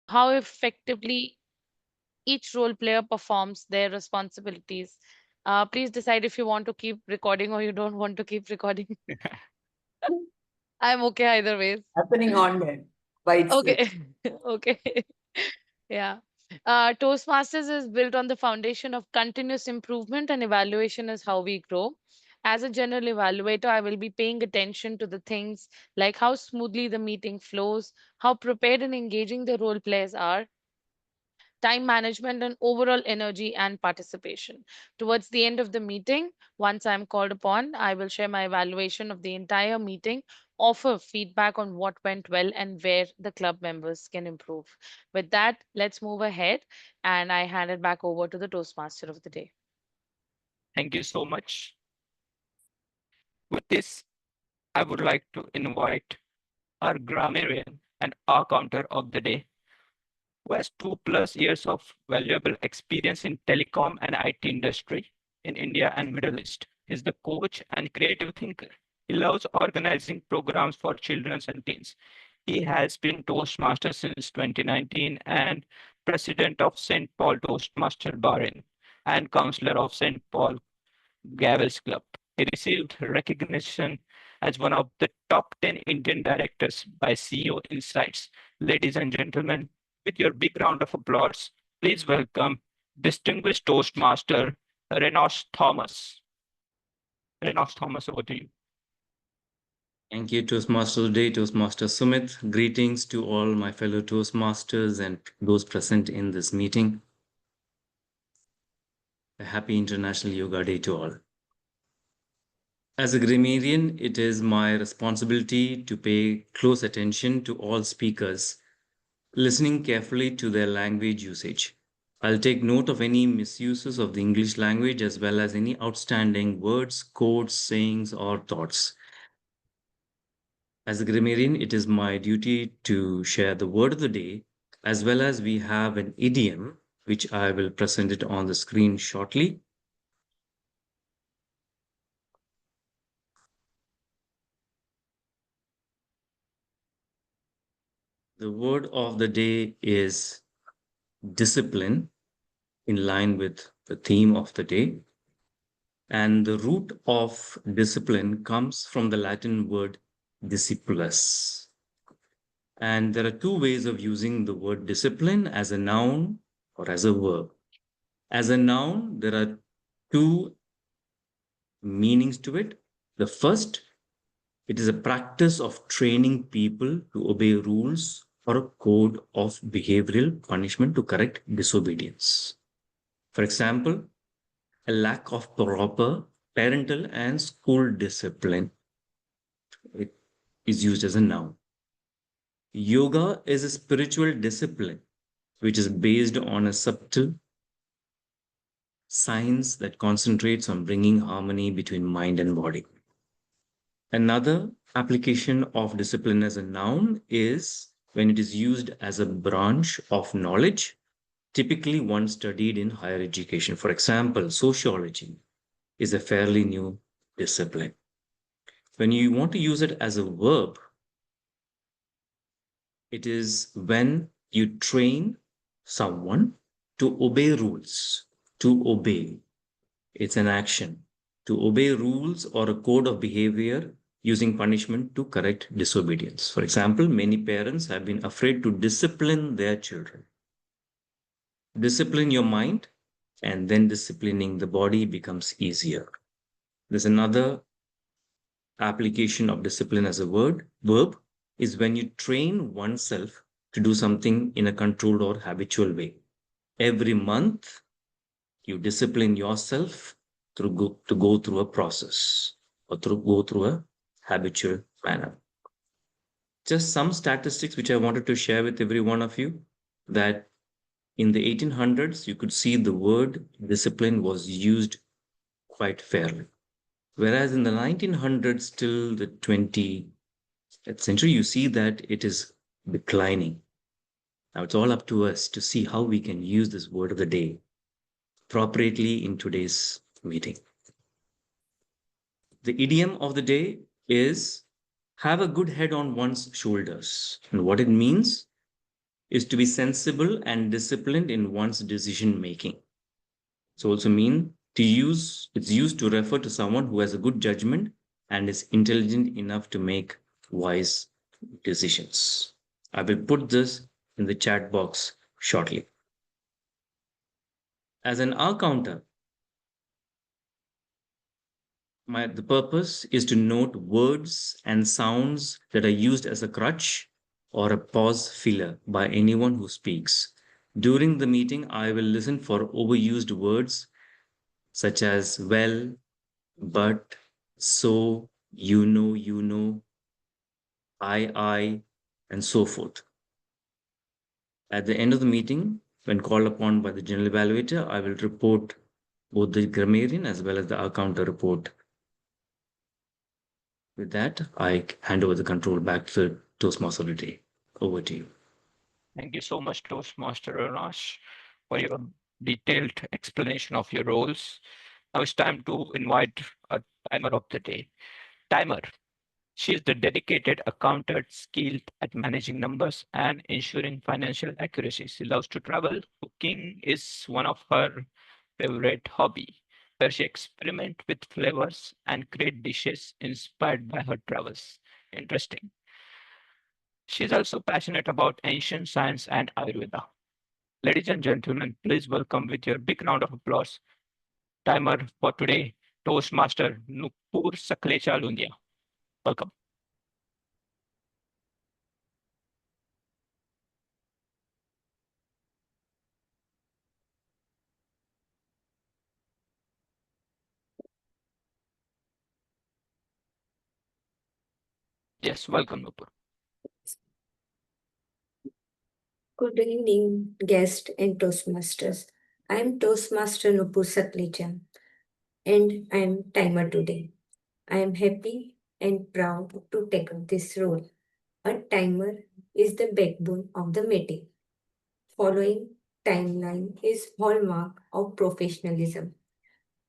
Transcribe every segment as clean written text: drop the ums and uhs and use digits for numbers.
how effectively each role player performs their responsibilities. Please decide if you want to keep recording or you don't want to keep recording. I'm okay either ways. Happening on there by itself. Okay. Okay. Yeah. Toastmasters is built on the foundation of continuous improvement, and evaluation is how we grow. As a general evaluator, I will be paying attention to the things like how smoothly the meeting flows, how prepared and engaging the role players are, time management, and overall energy and participation. Towards the end of the meeting, once I'm called upon, I will share my evaluation of the entire meeting, offer feedback on what went well and where the club members can improve. With that, let's move ahead, and I hand it back over to the Toastmaster of the day. Thank you so much. With this, I would like to invite our grammarian and our counter of the day, who has 2+ years of valuable experience in telecom and IT industry in India and Middle East. He's the coach and creative thinker. He loves organizing programs for children and teens. He has been Toastmaster since 2019 and president of St. Paul Toastmaster Bahrain and counselor of St. Paul Gavels Club. He received recognition as one of the top 10 Indian directors by CEO Insights. Ladies and gentlemen, with your big round of applause, please welcome distinguished Toastmaster Renosh Thomas. Renosh Thomas, over to you. Thank you, Toastmasters Day, Toastmaster Sumit. Greetings to all my fellow Toastmasters and those present in this meeting. A happy International Yoga Day to all. As a grammarian, it is my responsibility to pay close attention to all speakers, listening carefully to their language usage. I'll take note of any misuses of the English language as well as any outstanding words, quotes, sayings, or thoughts. As a grammarian, it is my duty to share the word of the day, as well as we have an idiom, which I will present it on the screen shortly. The word of the day is discipline, in line with the theme of the day. And the root of discipline comes from the Latin word discipulus. And there are two ways of using the word discipline, as a noun or as a verb. As a noun, there are two meanings to it. The first, it is a practice of training people to obey rules or a code of behavioral punishment to correct disobedience. For example, a lack of proper parental and school discipline. It is used as a noun. Yoga is a spiritual discipline which is based on a subtle science that concentrates on bringing harmony between mind and body. Another application of discipline as a noun is when it is used as a branch of knowledge, typically one studied in higher education. For example, sociology is a fairly new discipline. When you want to use it as a verb, it is when you train someone to obey rules, to obey. It's an action. To obey rules or a code of behavior using punishment to correct disobedience. For example, many parents have been afraid to discipline their children. Discipline your mind, and then disciplining the body becomes easier. There's another application of discipline as a verb is when you train oneself to do something in a controlled or habitual way. Every month, you discipline yourself to go through a process or go through a habitual manner. Just some statistics which I wanted to share with every one of you, that in the 1800s, you could see the word discipline was used quite fairly. Whereas in the 1900s till the 20th century, you see that it is declining. Now it's all up to us to see how we can use this word of the day appropriately in today's meeting. The idiom of the day is have a good head on one's shoulders. And what it means, is to be sensible and disciplined in one's decision making. It's also it's used to refer to someone who has a good judgment and is intelligent enough to make wise decisions. I will put this in the chat box shortly. As an R counter, the purpose is to note words and sounds that are used as a crutch or a pause filler by anyone who speaks. During the meeting, I will listen for overused words such as well, but, so, you know, I, and so forth. At the end of the meeting, when called upon by the general evaluator, I will report both the grammarian as well as the R counter report. With that, I hand over the control back to the Toastmaster of the day. Over to you. Thank you so much, Toastmaster Renosh, for your detailed explanation of your roles. Now it's time to invite a timer of the day. Timer. She is the dedicated accountant skilled at managing numbers and ensuring financial accuracy. She loves to travel. Cooking is one of her favorite hobby, where she experiment with flavors and create dishes inspired by her travels. Interesting. She is also passionate about ancient science and Ayurveda. Ladies and gentlemen, please welcome with your big round of applause timer for today, Toastmaster Nupur Saklecha Lundia. Welcome. Yes, welcome, Nupur. Good evening, guests and Toastmasters. I am Toastmaster Nupur Saklecha and I am timer today. I am happy and proud to take up this role. A timer is the backbone of the meeting. Following timeline is hallmark of professionalism.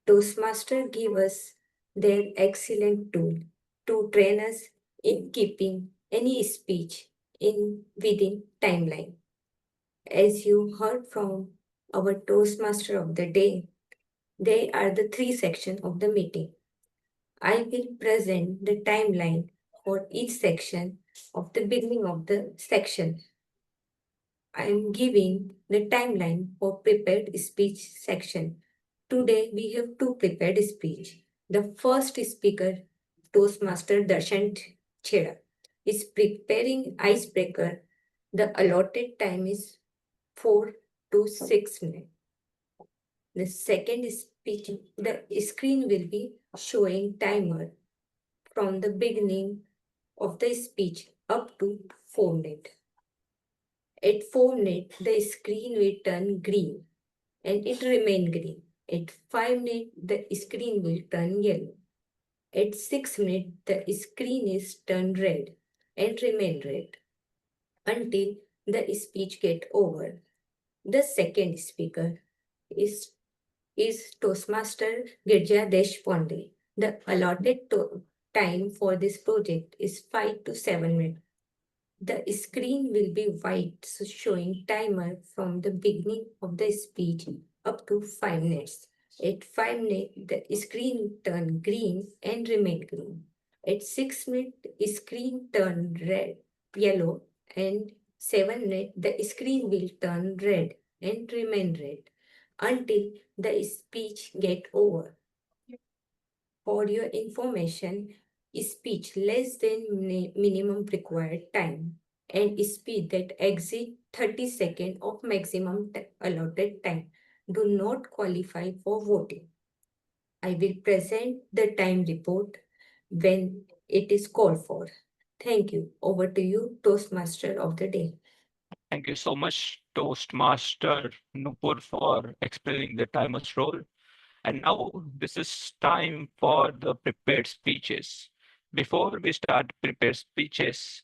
Toastmaster give us their excellent tool to train us in keeping any speech in within timeline. As you heard from our Toastmaster of the day, they are the three sections of the meeting. I will present the timeline for each section of the beginning of the section. I am giving the timeline for prepared speech section. Today we have two prepared speech. The first speaker, Toastmaster Darshan Chheda, is preparing icebreaker. The allotted time is 4 to 6 minutes. The second speech, the screen will be showing timer from the beginning of the speech up to 4 minutes. At 4 minutes, the screen will turn green and it remain green. At 5 minutes, the screen will turn yellow. At 6 minutes, the screen is turned red and remain red until the speech get over. The second speaker is Toastmaster Girija Deshpande. The allotted time for this project is 5 to 7 minutes. The screen will be white, so showing timer from the beginning of the speech up to 5 minutes. At 5 minutes, the screen turn green and remain green. At 6 minutes, the screen turn red, yellow, and 7 minutes, the screen will turn red and remain red until the speech get over. For your information, speech less than minimum required time and speed that exceed 30 seconds of maximum allotted time do not qualify for voting. I will present the time report when it is called for. Thank you. Over to you, Toastmaster of the day. Thank you so much, Toastmaster Nupur, for explaining the timer's role. And now this is time for the prepared speeches. Before we start prepared speeches,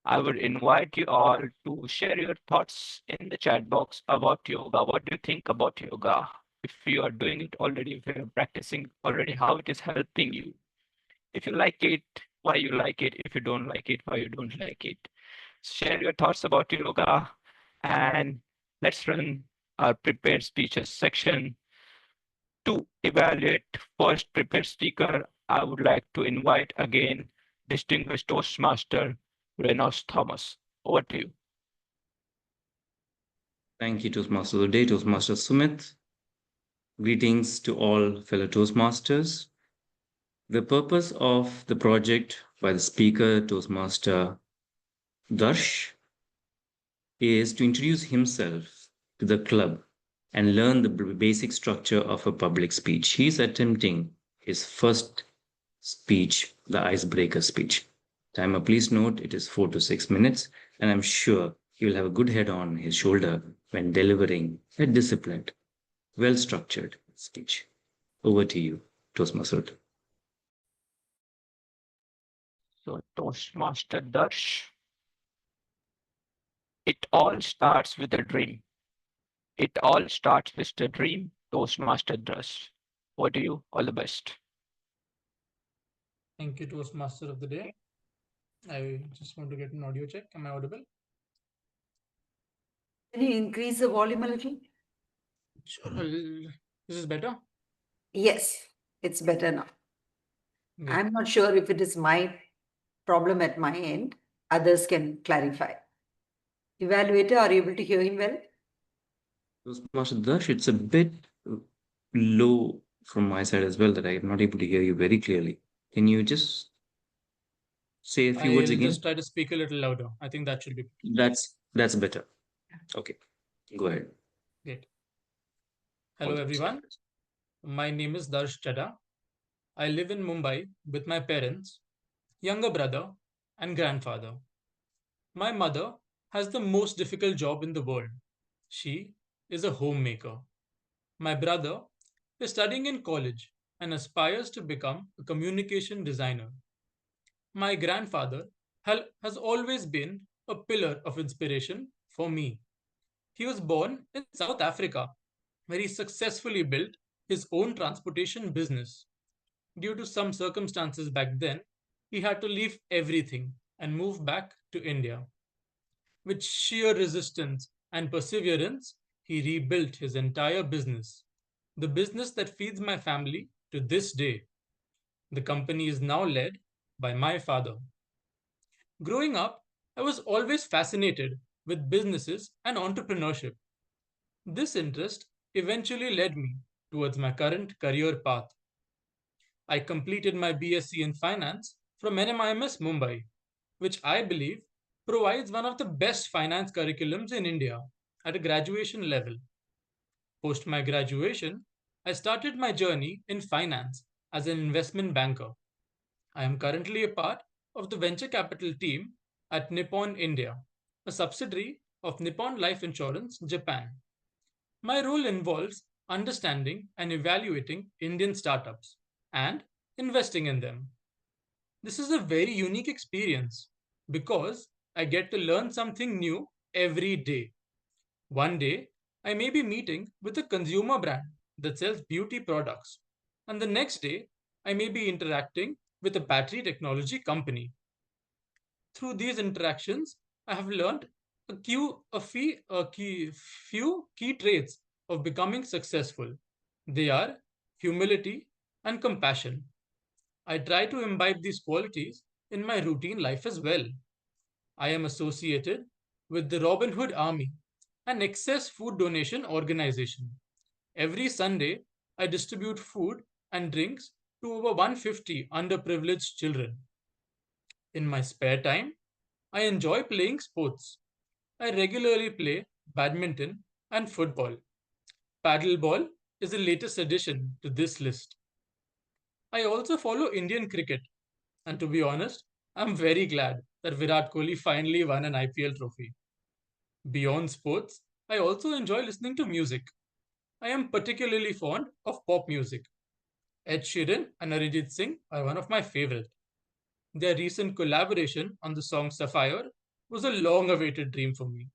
I would invite you all to share your thoughts in the chat box about yoga. What do you think about yoga? If you are doing it already, if you're practicing already, how it is helping you. If you like it, why you like it. If you don't like it, why you don't like it. Share your thoughts about yoga And let's run our prepared speeches section. To evaluate first prepared speaker, I would like to invite again distinguished Toastmaster Renosh Thomas. Over to you. Thank you, Toastmaster of the Day, Toastmaster Sumit. Greetings to all fellow Toastmasters. The purpose of the project by the speaker, Toastmaster Darsh, is to introduce himself to the club and learn the basic structure of a public speech. He's attempting his first speech, the icebreaker speech. Timer, please note it is 4 to 6 minutes, and I'm sure he will have a good head on his shoulder when delivering a disciplined, well structured speech. Over to you, Toastmaster. So, Toastmaster Darsh, it all starts with a dream. It all starts with a dream, Toastmaster Darsh. Over to you. All the best. Thank you, Toastmaster of the Day. I just want to get an audio check. Am I audible? Can you increase the volume a little? Sure. This is better? Yes, it's better now. Great. I'm not sure if it is my problem at my end. Others can clarify. Evaluator, are you able to hear him well? Toastmaster Darsh, it's a bit low from my side as well that I am not able to hear you very clearly. Can you just say a few words I'll again? just try to speak a little louder. I think that should be That's better. Okay, go ahead. great. All Hello, the best. everyone. My name is Darsh Chadha. I live in Mumbai with my parents, younger brother, and grandfather. My mother has the most difficult job in the world. She is a homemaker. My brother is studying in college and aspires to become a communication designer. My grandfather has always been a pillar of inspiration for me. He was born in South Africa, where he successfully built his own transportation business. Due to some circumstances back then, he had to leave everything and move back to India. With sheer resistance and perseverance, he rebuilt his entire business. The business that feeds my family to this day. The company is now led by my father. Growing up, I was always fascinated with businesses and entrepreneurship. This interest eventually led me towards my current career path. I completed my BSc in finance from NMIMS Mumbai, which I believe provides one of the best finance curriculums in India at a graduation level. Post my graduation, I started my journey in finance as an investment banker. I am currently a part of the venture capital team at Nippon India, a subsidiary of Nippon Life Insurance Japan. My role involves understanding and evaluating Indian startups and investing in them. This is a very unique experience because I get to learn something new every day. One day, I may be meeting with a consumer brand that sells beauty products, and the next day, I may be interacting with a battery technology company. Through these interactions, I have learned few key traits of becoming successful. They are humility and compassion. I try to imbibe these qualities in my routine life as well. I am associated with the Robin Hood Army, an excess food donation organization. Every Sunday, I distribute food and drinks to over 150 underprivileged children. In my spare time, I enjoy playing sports. I regularly play badminton and football. Paddleball is the latest addition to this list. I also follow Indian cricket, and to be honest, I'm very glad that Virat Kohli finally won an IPL trophy. Beyond sports, I also enjoy listening to music. I am particularly fond of pop music. Ed Sheeran and Arijit Singh are one of my favorite. Their recent collaboration on the song Sapphire was a long awaited dream for me.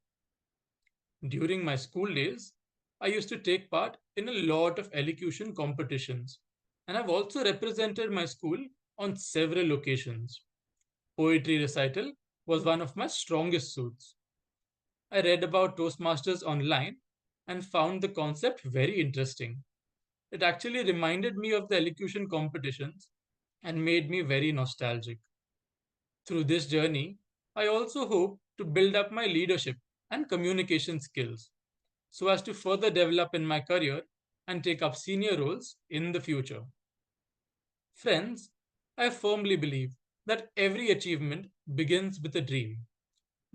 During my school days, I used to take part in a lot of elocution competitions, and I've also represented my school on several occasions. Poetry recital was one of my strongest suits. I read about Toastmasters online and found the concept very interesting. It actually reminded me of the elocution competitions and made me very nostalgic. Through this journey, I also hope to build up my leadership and communication skills so as to further develop in my career and take up senior roles in the future. Friends, I firmly believe that every achievement begins with a dream.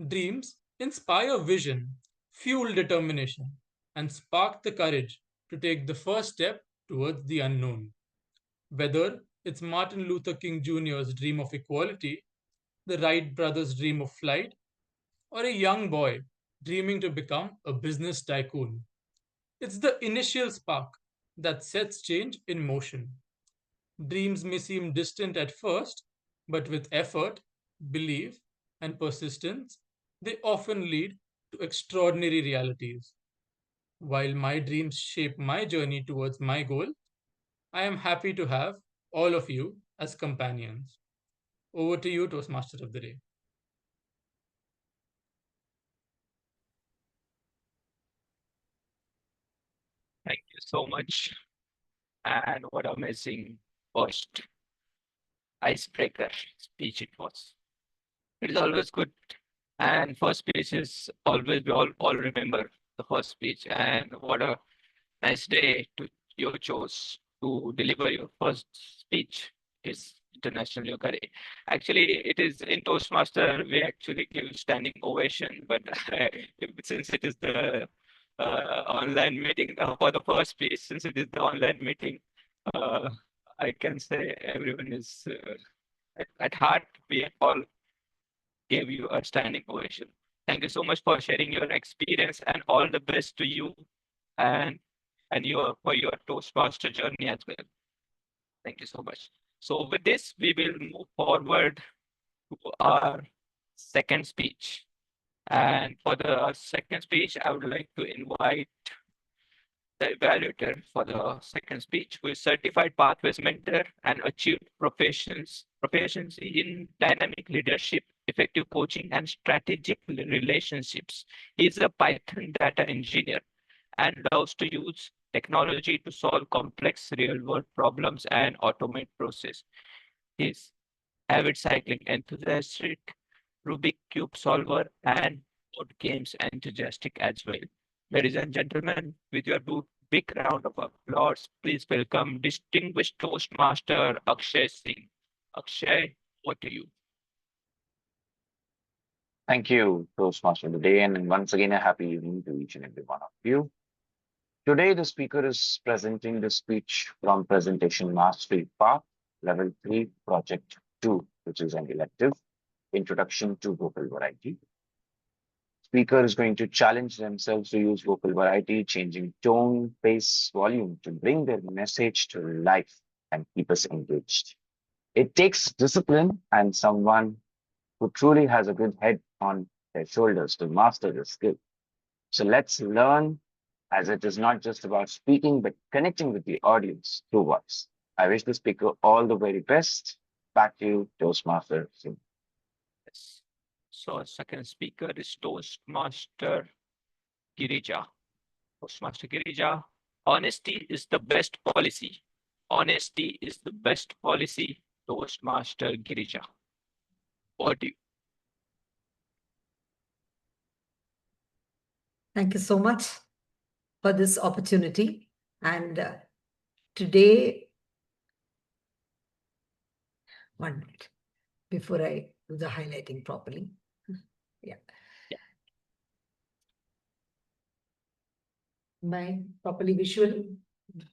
Dreams inspire vision, fuel determination, and spark the courage to take the first step towards the unknown. Whether it's Martin Luther King Jr.'s dream of equality, the Wright brothers' dream of flight, or a young boy dreaming to become a business tycoon, it's the initial spark that sets change in motion. Dreams may seem distant at first, but with effort, belief, and persistence, they often lead to extraordinary realities. While my dreams shape my journey towards my goal, I am happy to have all of you as companions. Over to you, Toastmaster of the Day. Thank you so much. And what amazing first icebreaker speech it was. It is always good. And first speech is always, we all remember the first speech. And what a nice day to you chose to deliver your first speech. Is International Yoga Day. Actually, it is in Toastmaster, we actually give standing ovation, but since it is the online meeting for the first speech, since it is the online meeting, uh, I can say everyone is at heart, we all gave you a standing ovation. Thank you so much for sharing your experience and all the best to you and your for your Toastmaster journey as well. Thank you so much. So with this, we will move forward to our second speech. And for the second speech, I would like to invite the evaluator for the second speech, who is certified pathways mentor and achieved proficiency in dynamic leadership, effective coaching, and strategic relationships. He is a Python data engineer and loves to use technology to solve complex real-world problems and automate process. He's avid cycling enthusiastic, Rubik cube solver, and board games enthusiastic as well. Ladies and gentlemen, with your big round of applause, please welcome distinguished Toastmaster Akshay Singh. Akshay, what to you? Thank you, Toastmaster of the Day, and once again, a happy evening to each and every one of you. Today, the speaker is presenting the speech from Presentation Mastery Path, Level 3, Project 2, which is an elective Introduction to Vocal Variety. Speaker is going to challenge themselves to use vocal variety, changing tone, pace, volume to bring their message to life and keep us engaged. It takes discipline and someone who truly has a good head on their shoulders to master the skill. So let's learn, as it is not just about speaking, but connecting with the audience through voice. I wish the speaker all the very best. Back to you, Toastmaster Singh. Yes. So second speaker is Toastmaster Girija. Toastmaster Girija, honesty is the best policy. Honesty is the best policy, Toastmaster Girija. What do you? Thank you so much for this opportunity. And today, 1 minute before I do the highlighting properly. Yeah. Am I properly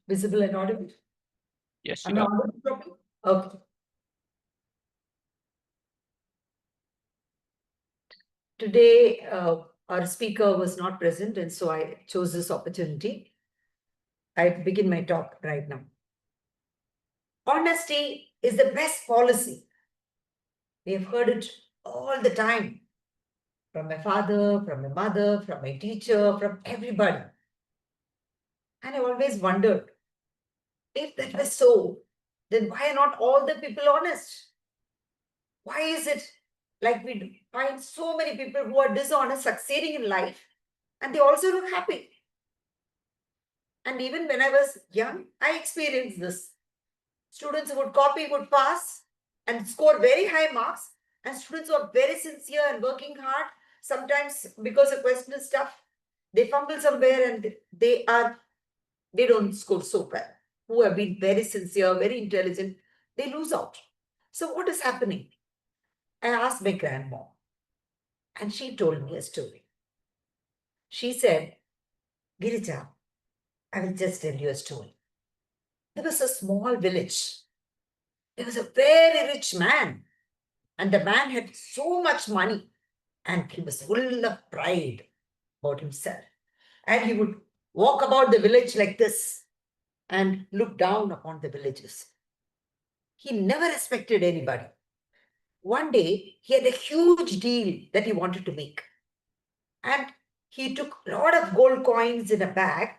visible and audible? Yes, Am you I are. audible properly? Okay. Today, our speaker was not present, and so I chose this opportunity. I begin my talk right now. Honesty is the best policy. We have heard it all the time from my father, from my mother, from my teacher, from everybody. And I always wondered, if that was so, then why are not all the people honest? Why is it Like we find so many people who are dishonest succeeding in life, and they also look happy. And even when I was young, I experienced this. Students who would copy would pass and score very high marks, and students who are very sincere and working hard, sometimes because the question is tough, they fumble somewhere and they don't score so well. Who have been very sincere, very intelligent, they lose out. So what is happening? I asked my grandma, and she told me a story. She said, Girija, I will just tell you a story. There was a small village. There was a very rich man, and the man had so much money, and he was full of pride about himself. And he would walk about the village like this and look down upon the villagers. He never respected anybody. One day, he had a huge deal that he wanted to make. And he took a lot of gold coins in a bag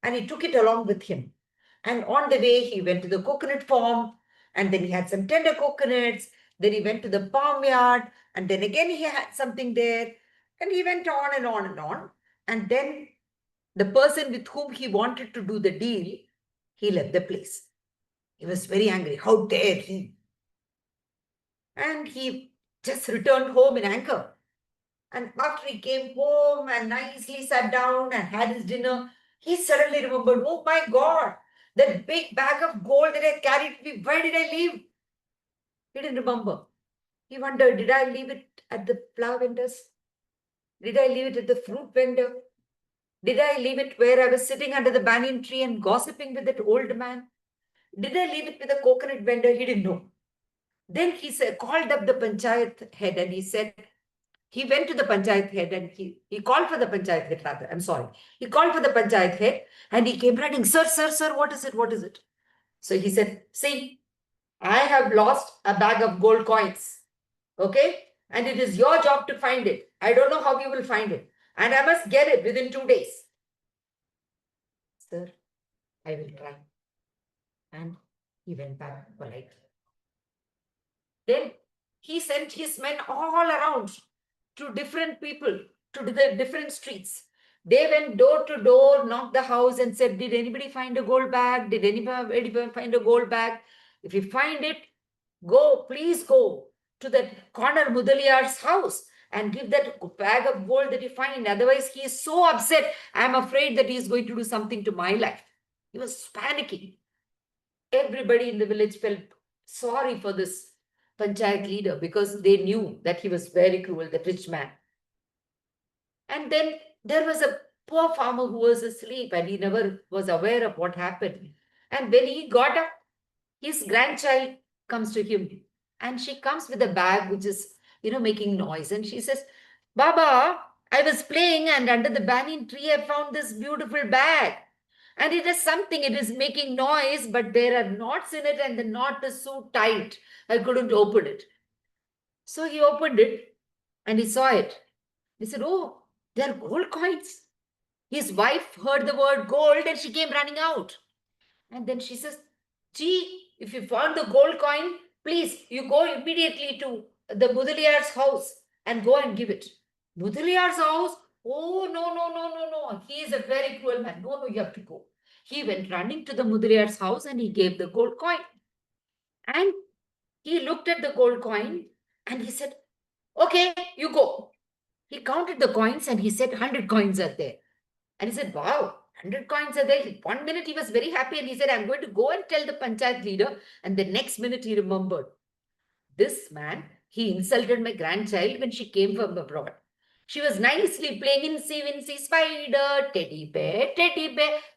and he took it along with him. And on the way, he went to the coconut farm, and then he had some tender coconuts. Then he went to the palm yard, and then again he had something there. And he went on and on and on. And then the person with whom he wanted to do the deal, he left the place. He was very angry. How dare he? And he just returned home in anger. And after he came home and nicely sat down and had his dinner, he suddenly remembered, oh my God, that big bag of gold that I carried with me, where did I leave? He didn't remember. He wondered, did I leave it at the flower vendors? Did I leave it at the fruit vendor? Did I leave it where I was sitting under the banyan tree and gossiping with that old man? Did I leave it with the coconut vendor? He didn't know. Then he called up the panchayat head and he said, he went to the panchayat head and he called for the panchayat head rather. I'm sorry. He called for the panchayat head and he came running, sir, what is it? What is it? So he said, see, I have lost a bag of gold coins. Okay? And it is your job to find it. I don't know how you will find it. And I must get it within 2 days. Sir, I will try. And he went back politely. Then he sent his men all around to different people, to the different streets. They went door to door, knocked the house and said, did anybody find a gold bag? Did anybody find a gold bag? If you find it, please go to that corner Mudaliar's house and give that bag of gold that you find. Otherwise, he is so upset. I'm afraid that he is going to do something to my life. He was panicking. Everybody in the village felt sorry for this panchayat leader because they knew that he was very cruel, that rich man. And then there was a poor farmer who was asleep and he never was aware of what happened. And when he got up, his grandchild comes to him and she comes with a bag which is, making noise. And she says, Baba, I was playing and under the banyan tree, I found this beautiful bag. And it is something, it is making noise, but there are knots in it and the knot is so tight, I couldn't open it. So he opened it and he saw it. He said, oh, they are gold coins. His wife heard the word gold and she came running out. And then she says, gee, if you found the gold coin, please, you go immediately to the Mudaliar's house and go and give it. Mudaliar's house? Oh, no. He is a very cruel man. No, you have to go. He went running to the Mudaliar's house and he gave the gold coin. And he looked at the gold coin and he said, okay, you go. He counted the coins and he said, 100 coins are there. And he said, wow, 100 coins are there. 1 minute he was very happy and he said, I'm going to go and tell the panchayat leader. And the next minute he remembered, this man, he insulted my grandchild when she came from abroad. She was nicely playing Incy Spider, teddy bear,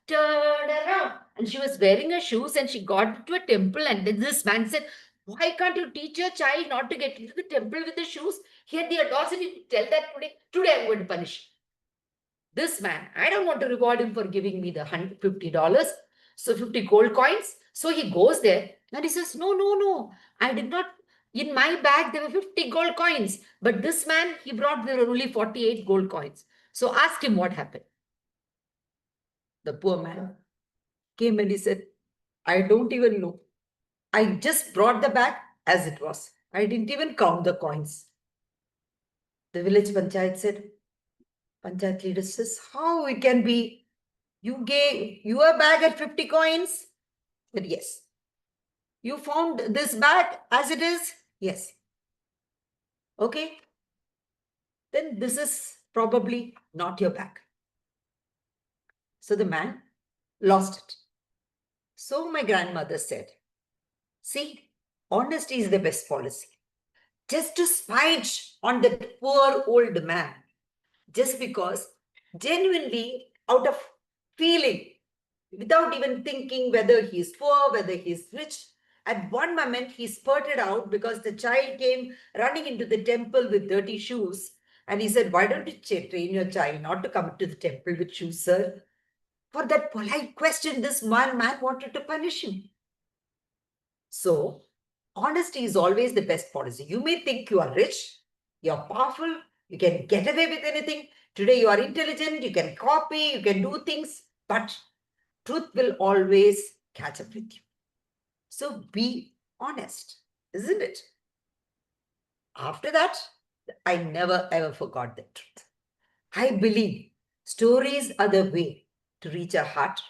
turn around. And she was wearing her shoes and she got into a temple. And then this man said, why can't you teach your child not to get into the temple with the shoes? He had the audacity to tell that today. Today I'm going to punish this man. I don't want to reward him for giving me the $50. So 50 gold coins. So he goes there and he says, no. I did not. In my bag, there were 50 gold coins. But this man, there were only 48 gold coins. So ask him what happened. The poor man came and he said, I don't even know. I just brought the bag as it was. I didn't even count the coins. The village panchayat said, panchayat leader says, how it can be? You gave your bag at 50 coins? But yes. You found this bag as it is? Yes. Okay. Then this is probably not your bag. So the man lost it. So my grandmother said, see, honesty is the best policy. Just to spite on that poor old man, just because genuinely out of feeling, without even thinking whether he's poor, whether he's rich, at one moment he spurted out because the child came running into the temple with dirty shoes. And he said, why don't you train your child not to come to the temple with shoes, sir? For that polite question, this man wanted to punish him. So, honesty is always the best policy. You may think you are rich, you're powerful, you can get away with anything. Today you are intelligent, you can copy, you can do things, but truth will always catch up with you. So be honest, isn't it? After that, I never ever forgot the truth. I believe stories are the way to reach our heart,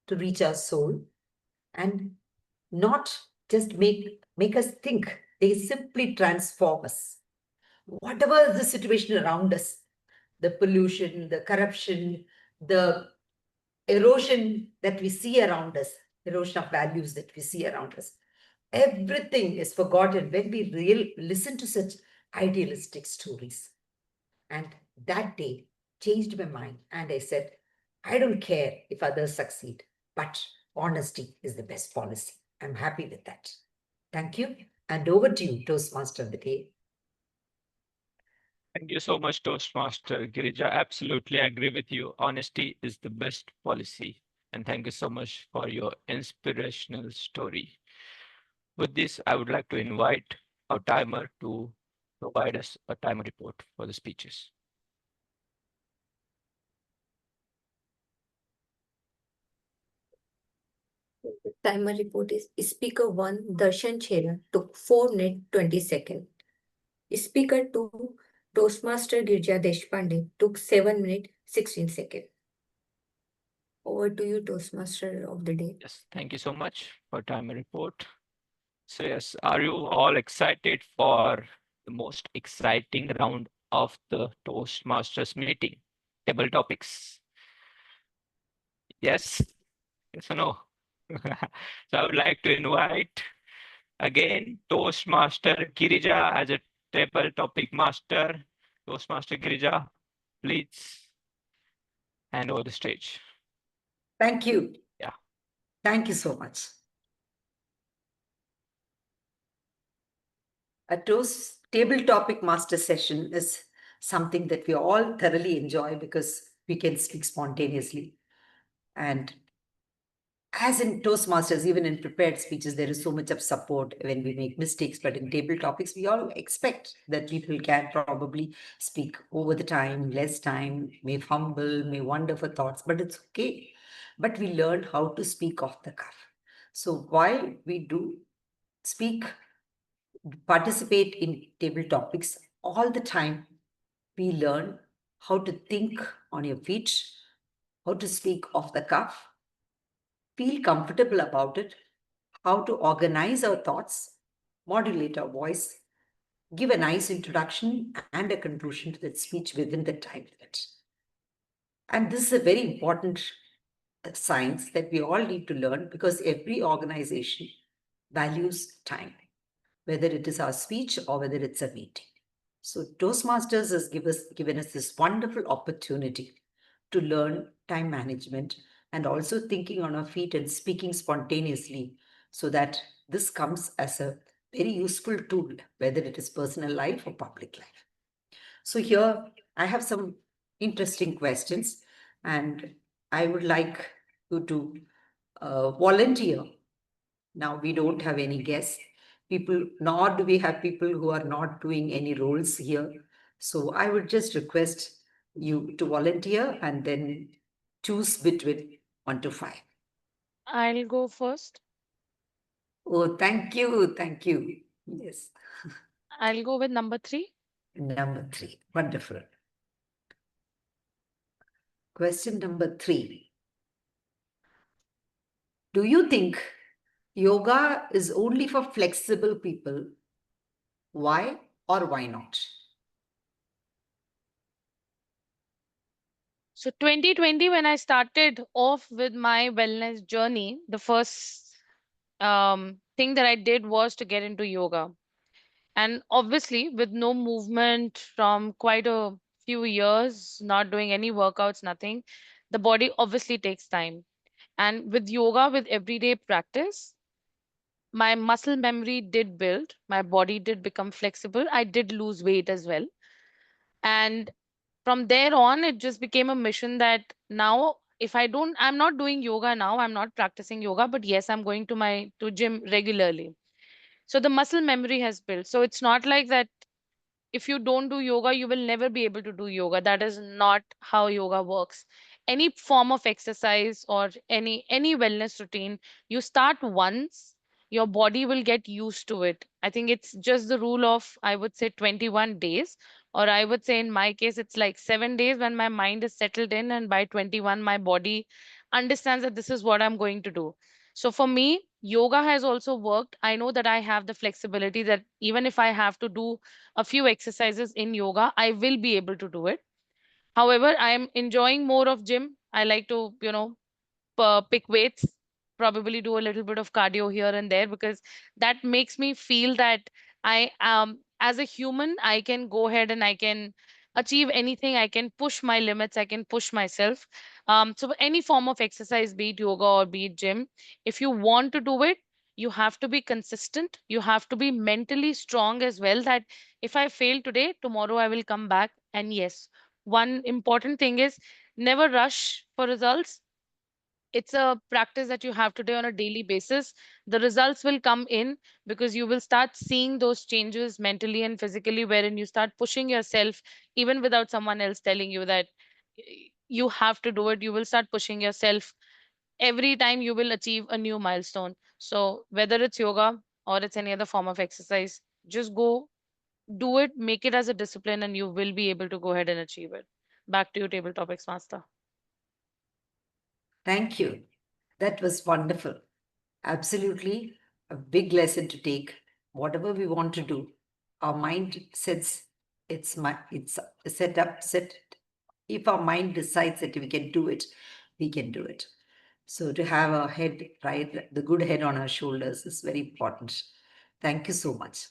to reach our soul, and not just make us think. They simply transform us. Whatever is the situation around us, the pollution, the corruption, the erosion that we see around us, erosion of values that we see around us, everything is forgotten when we listen to such idealistic stories. And that day changed my mind. And I said, I don't care if others succeed, but honesty is the best policy. I'm happy with that. Thank you. And over to you, Toastmaster of the day. Thank you so much, Toastmaster Girija. Absolutely agree with you. Honesty is the best policy. And thank you so much for your inspirational story. With this, I would like to invite our timer to provide us a timer report for the speeches. Timer report is Speaker 1, Darshan Chera, took 4 minutes 20 seconds. Speaker 2, Toastmaster Girija Deshpande, took 7 minutes 16 seconds. Over to you, Toastmaster of the day. Yes, thank you so much for timer report. So yes, are you all excited for the most exciting round of the Toastmasters meeting? Table topics. Yes? Yes or no? So I would like to invite again Toastmaster Girija as a table topic master. Toastmaster Girija, please hand over the stage. Thank you. Yeah. Thank you so much. A toast table topic master session is something that we all thoroughly enjoy because we can speak spontaneously. And as in Toastmasters, even in prepared speeches, there is so much of support when we make mistakes. But in table topics, we all expect that people can probably speak over the time, less time, may fumble, may wonder for thoughts, but it's okay. But we learn how to speak off the cuff. So while we do speak, participate in table topics all the time, we learn how to think on your feet, how to speak off the cuff, feel comfortable about it, how to organize our thoughts, modulate our voice, give a nice introduction and a conclusion to that speech within the time limit. And this is a very important science that we all need to learn because every organization values time, whether it is our speech or whether it's a meeting. So Toastmasters has given us this wonderful opportunity to learn time management and also thinking on our feet and speaking spontaneously so that this comes as a very useful tool, whether it is personal life or public life. So here I have some interesting questions and I would like you to volunteer. Now we don't have any guests. People, nor do we have people who are not doing any roles here. So I would just request you to volunteer and then choose between 1 to 5. I'll go first. Oh, thank you. Thank you. Yes. I'll go with number 3. Number 3. Wonderful. Question number 3. Do you think yoga is only for flexible people? Why or why not? So 2020, when I started off with my wellness journey, the first thing that I did was to get into yoga. And obviously, with no movement from quite a few years, not doing any workouts, nothing, the body obviously takes time. And with yoga, with everyday practice, my muscle memory did build, my body did become flexible, I did lose weight as well. And from there on, it just became a mission that now, if I'm not doing yoga now, I'm not practicing yoga, but yes, I'm going to my to gym regularly. So the muscle memory has built. So it's not like that if you don't do yoga, you will never be able to do yoga. That is not how yoga works. Any form of exercise or any wellness routine, you start once, your body will get used to it. I think it's just the rule of, I would say, 21 days, or I would say in my case it's like 7 days when my mind is settled in, and by 21 my body understands that this is what I'm going to do. So for me, yoga has also worked. I know that I have the flexibility that even if I have to do a few exercises in yoga, I will be able to do it. However, I am enjoying more of gym. I like to, pick weights, probably do a little bit of cardio here and there, because that makes me feel that as a human, I can go ahead and I can achieve anything. I can push my limits. I can push myself. So any form of exercise, be it yoga or be it gym, if you want to do it, you have to be consistent. You have to be mentally strong as well. That if I fail today, tomorrow I will come back. And yes, one important thing is never rush for results. It's a practice that you have to do on a daily basis. The results will come in because you will start seeing those changes mentally and physically, wherein you start pushing yourself even without someone else telling you that you have to do it. You will start pushing yourself. Every time you will achieve a new milestone. So whether it's yoga or it's any other form of exercise, just go do it, make it as a discipline, and you will be able to go ahead and achieve it. Back to you, table topics master. Thank you. That was wonderful. Absolutely a big lesson to take. Whatever we want to do, our mind sets it's set up, set. If our mind decides that we can do it, we can do it. So to have a head, right, the good head on our shoulders is very important. Thank you so much.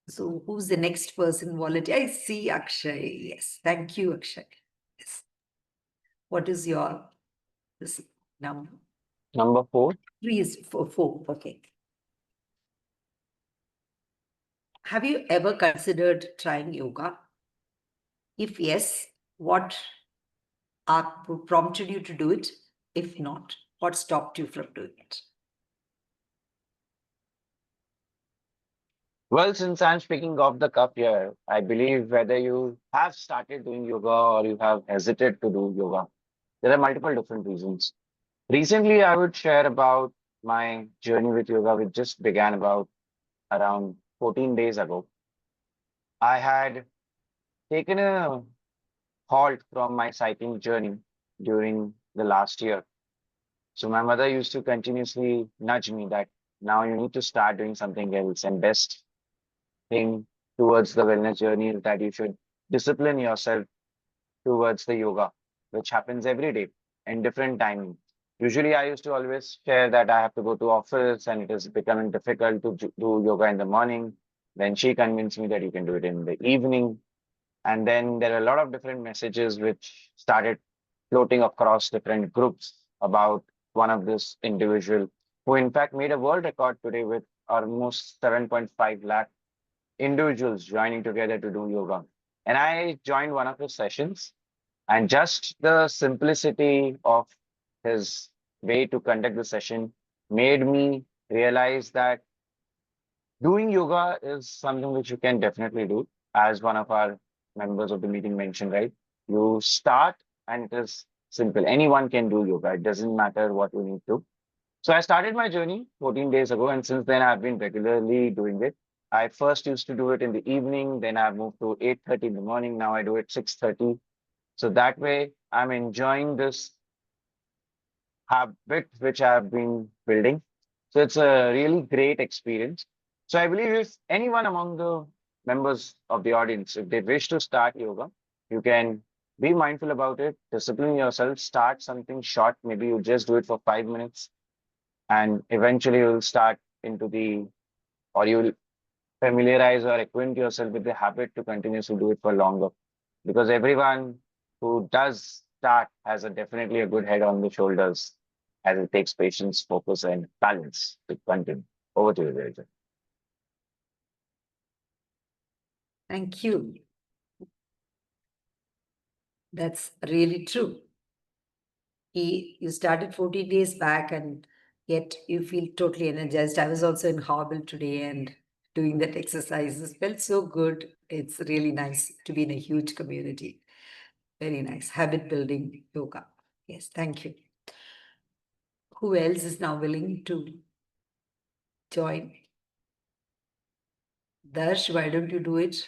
So who's the next person volunteer? I see Akshay. Yes. Thank you, Akshay. Yes. What is your this number? Number 4. 3 is 4. Okay. Have you ever considered trying yoga? If yes, what prompted you to do it? If not, what stopped you from doing it? Well, since I'm speaking off the cuff here, I believe whether you have started doing yoga or you have hesitated to do yoga, there are multiple different reasons. Recently, I would share about my journey with yoga, which just began about around 14 days ago. I had taken a halt from my cycling journey during the last year. So my mother used to continuously nudge me that now you need to start doing something else. And best thing towards the wellness journey is that you should discipline yourself towards the yoga, which happens every day in different timing. Usually, I used to always share that I have to go to office and it is becoming difficult to do yoga in the morning. Then she convinced me that you can do it in the evening. And then there are a lot of different messages which started floating across different groups about one of this individual who in fact made a world record today with almost 7.5 lakh individuals joining together to do yoga. And I joined one of his sessions, and just the simplicity of his way to conduct the session made me realize that doing yoga is something which you can definitely do, as one of our members of the meeting mentioned, right? You start and it is simple. Anyone can do yoga. It doesn't matter what you need to. So I started my journey 14 days ago, and since then I've been regularly doing it. I first used to do it in the evening, then I moved to 8:30 in the morning. Now I do it 6:30. So that way I'm enjoying this habit which I have been building. So it's a really great experience. So I believe if anyone among the members of the audience, if they wish to start yoga, you can be mindful about it, discipline yourself, start something short. Maybe you just do it for 5 minutes and eventually you'll start into the, or you'll familiarize or acquaint yourself with the habit to continuously do it for longer. Because everyone who does start has definitely a good head on the shoulders as it takes patience, focus, and balance to continue. Over to you, Girija. Thank you. That's really true. You started 14 days back and yet you feel totally energized. I was also in Horrible today and doing that exercise. It felt so good. It's really nice to be in a huge community. Very nice. Habit building yoga. Yes, thank you. Who else is now willing to join? Darsh, why don't you do it?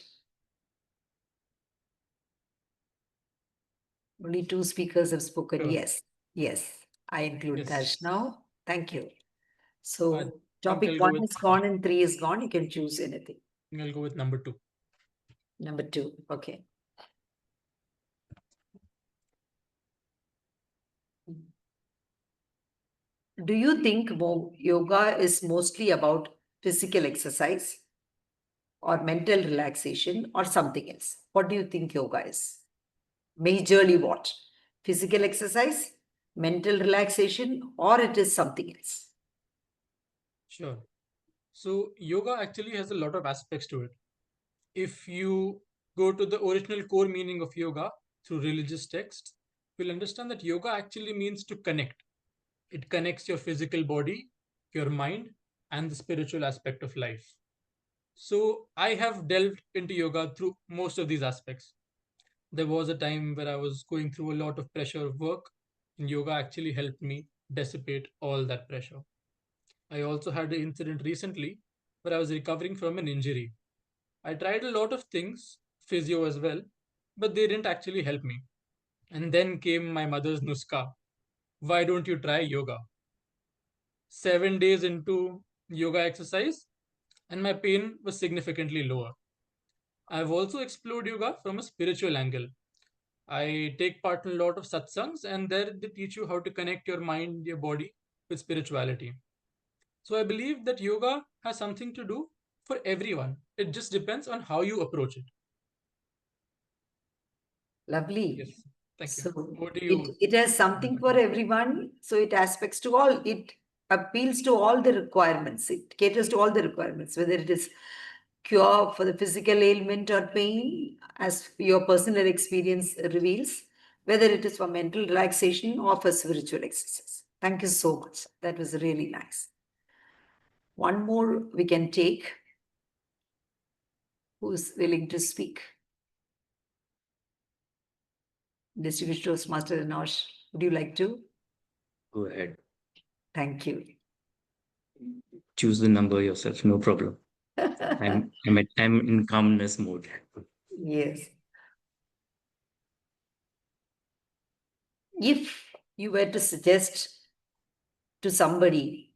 Only 2 speakers have spoken. Sure. Yes, yes. I include Yes. Darsh now. Thank you. I So think topic I'll go 1 with is gone and 3 is gone. You can choose anything. I'll go with number 2. Number 2. Okay. Do you think yoga is mostly about physical exercise or mental relaxation or something else? What do you think yoga is? Majorly what? Physical exercise, mental relaxation, or it is something else? Sure. So yoga actually has a lot of aspects to it. If you go to the original core meaning of yoga through religious texts, you'll understand that yoga actually means to connect. It connects your physical body, your mind, and the spiritual aspect of life. So I have delved into yoga through most of these aspects. There was a time where I was going through a lot of pressure of work, and yoga actually helped me dissipate all that pressure. I also had an incident recently where I was recovering from an injury. I tried a lot of things, physio as well, but they didn't actually help me. And then came my mother's nuska. Why don't you try yoga? 7 days into yoga exercise, and my pain was significantly lower. I've also explored yoga from a spiritual angle. I take part in a lot of satsangs, and there they teach you how to connect your mind, your body with spirituality. So I believe that yoga has something to do for everyone. It just depends on how you approach it. Lovely. Yes. Thank you. So Over to you. it has something for everyone. So it aspects to all. It appeals to all the requirements. It caters to all the requirements, whether it is cure for the physical ailment or pain, as your personal experience reveals, whether it is for mental relaxation or for spiritual exercise. Thank you so much. That was really nice. One more we can take. Who's willing to speak? Distinguished Toastmaster Renosh, would you like to? Go ahead. Thank you. Choose the number yourself, no problem. I'm in calmness mode. Yes. If you were to suggest to somebody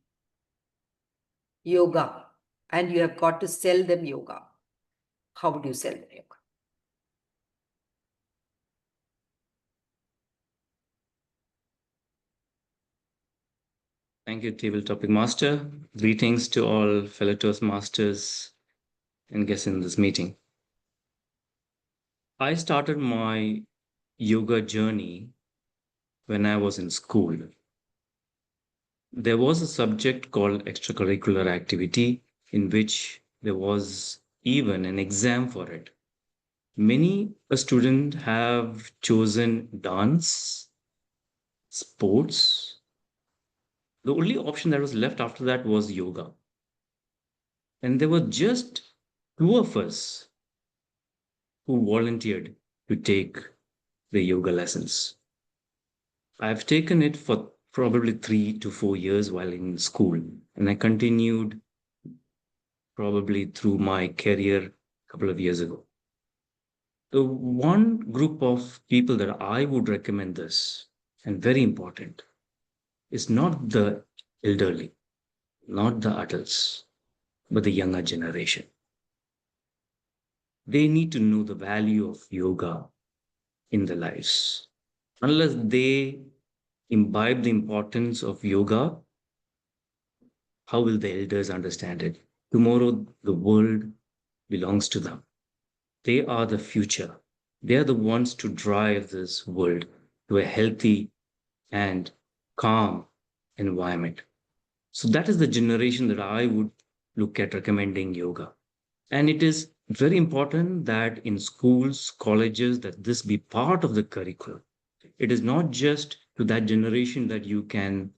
yoga and you have got to sell them yoga, how would you sell them yoga? Thank you, Table Topic Master. Greetings to all fellow Toastmasters and guests in this meeting. I started my yoga journey when I was in school. There was a subject called extracurricular activity in which there was even an exam for it. Many a student have chosen dance, sports. The only option that was left after that was yoga. And there were just 2 of us who volunteered to take the yoga lessons. I've taken it for probably 3 to 4 years while in school, and I continued probably through my career a couple of years ago. The one group of people that I would recommend this, and very important, is not the elderly, not the adults, but the younger generation. They need to know the value of yoga in their lives. Unless they imbibe the importance of yoga, how will the elders understand it? Tomorrow, the world belongs to them. They are the future. They are the ones to drive this world to a healthy and calm environment. So that is the generation that I would look at recommending yoga. And it is very important that in schools, colleges, that this be part of the curriculum. It is not just to that generation that you can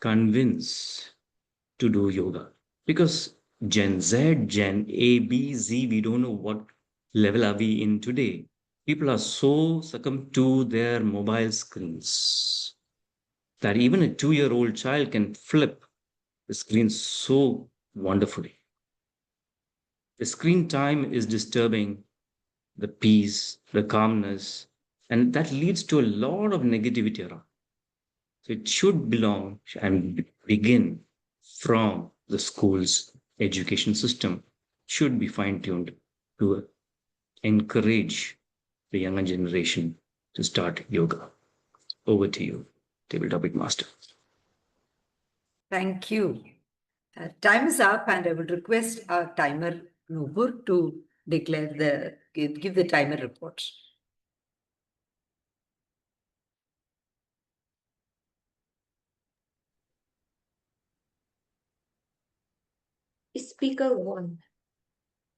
convince to do yoga. Because Gen Z, Gen A, B, Z, we don't know what level are we in today. People are so succumbed to their mobile screens that even a 2-year-old child can flip the screen so wonderfully. The screen time is disturbing the peace, the calmness, and that leads to a lot of negativity around. So it should belong and begin from the school's education system, should be fine-tuned to encourage the younger generation to start yoga. Over to you, table topic master. Thank you. Time is up, and I would request our timer, Nupur, to give the timer report. Speaker 1.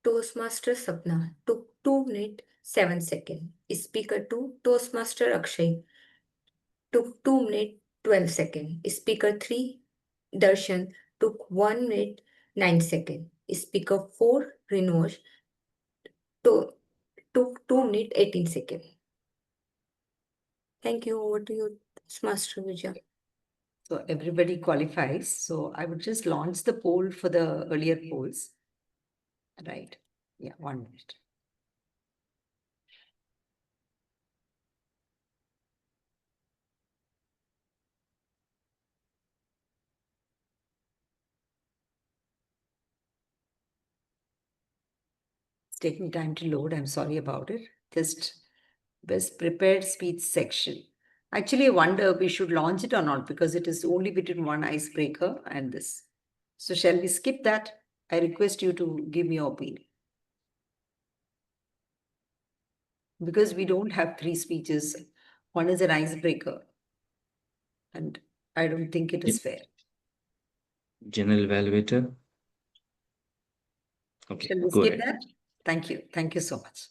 Toastmaster Sapna took 2 minutes 7 seconds. Speaker 2. Toastmaster Akshay took 2 minutes 12 seconds. Speaker 3. Darshan took 1 minute 9 seconds. Speaker 4. Renosh took 2 minutes 18 seconds. Thank you. Over to you, Toastmaster Vijay. So everybody qualifies. So I would just launch the poll for the earlier polls. Right. Yeah, 1 minute. It's taking time to load. I'm sorry about it. Just best prepared speech section. Actually, I wonder we should launch it or not, because it is only between one icebreaker and this. So shall we skip that? I request you to give me your opinion. Because we don't have 3 speeches. One is an icebreaker. And I don't think it is fair. General evaluator. Okay, Shall we go skip ahead. that? Thank you. Thank you so much.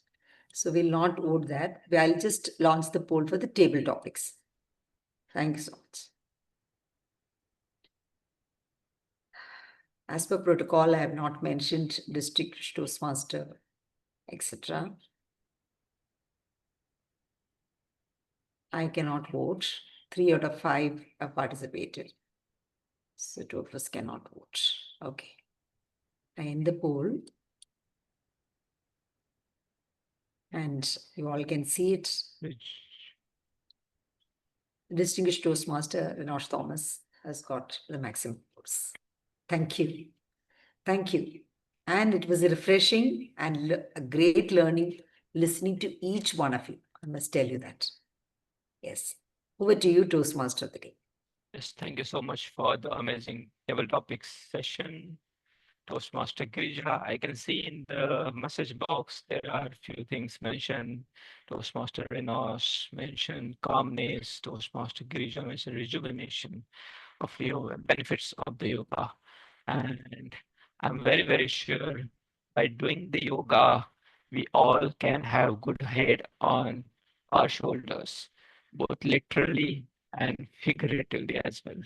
So we'll not vote that. I'll just launch the poll for the table topics. Thank you so much. As per protocol, I have not mentioned district Toastmaster, etc. I cannot vote. 3 out of 5 have participated. So 2 of us cannot vote. Okay. I end the poll. And you all can see it. Distinguished Toastmaster Renosh Thomas has got the maximum votes. Thank you. Thank you. And it was a refreshing and a great learning listening to each one of you. I must tell you that. Yes. Over to you, Toastmaster of the day. Yes, thank you so much for the amazing table topics session. Toastmaster Girija, I can see in the message box there are a few things mentioned. Toastmaster Renosh mentioned calmness. Toastmaster Girija mentioned rejuvenation of yoga, benefits of the yoga. And I'm very, very sure by doing the yoga, we all can have good head on our shoulders, both literally and figuratively as well.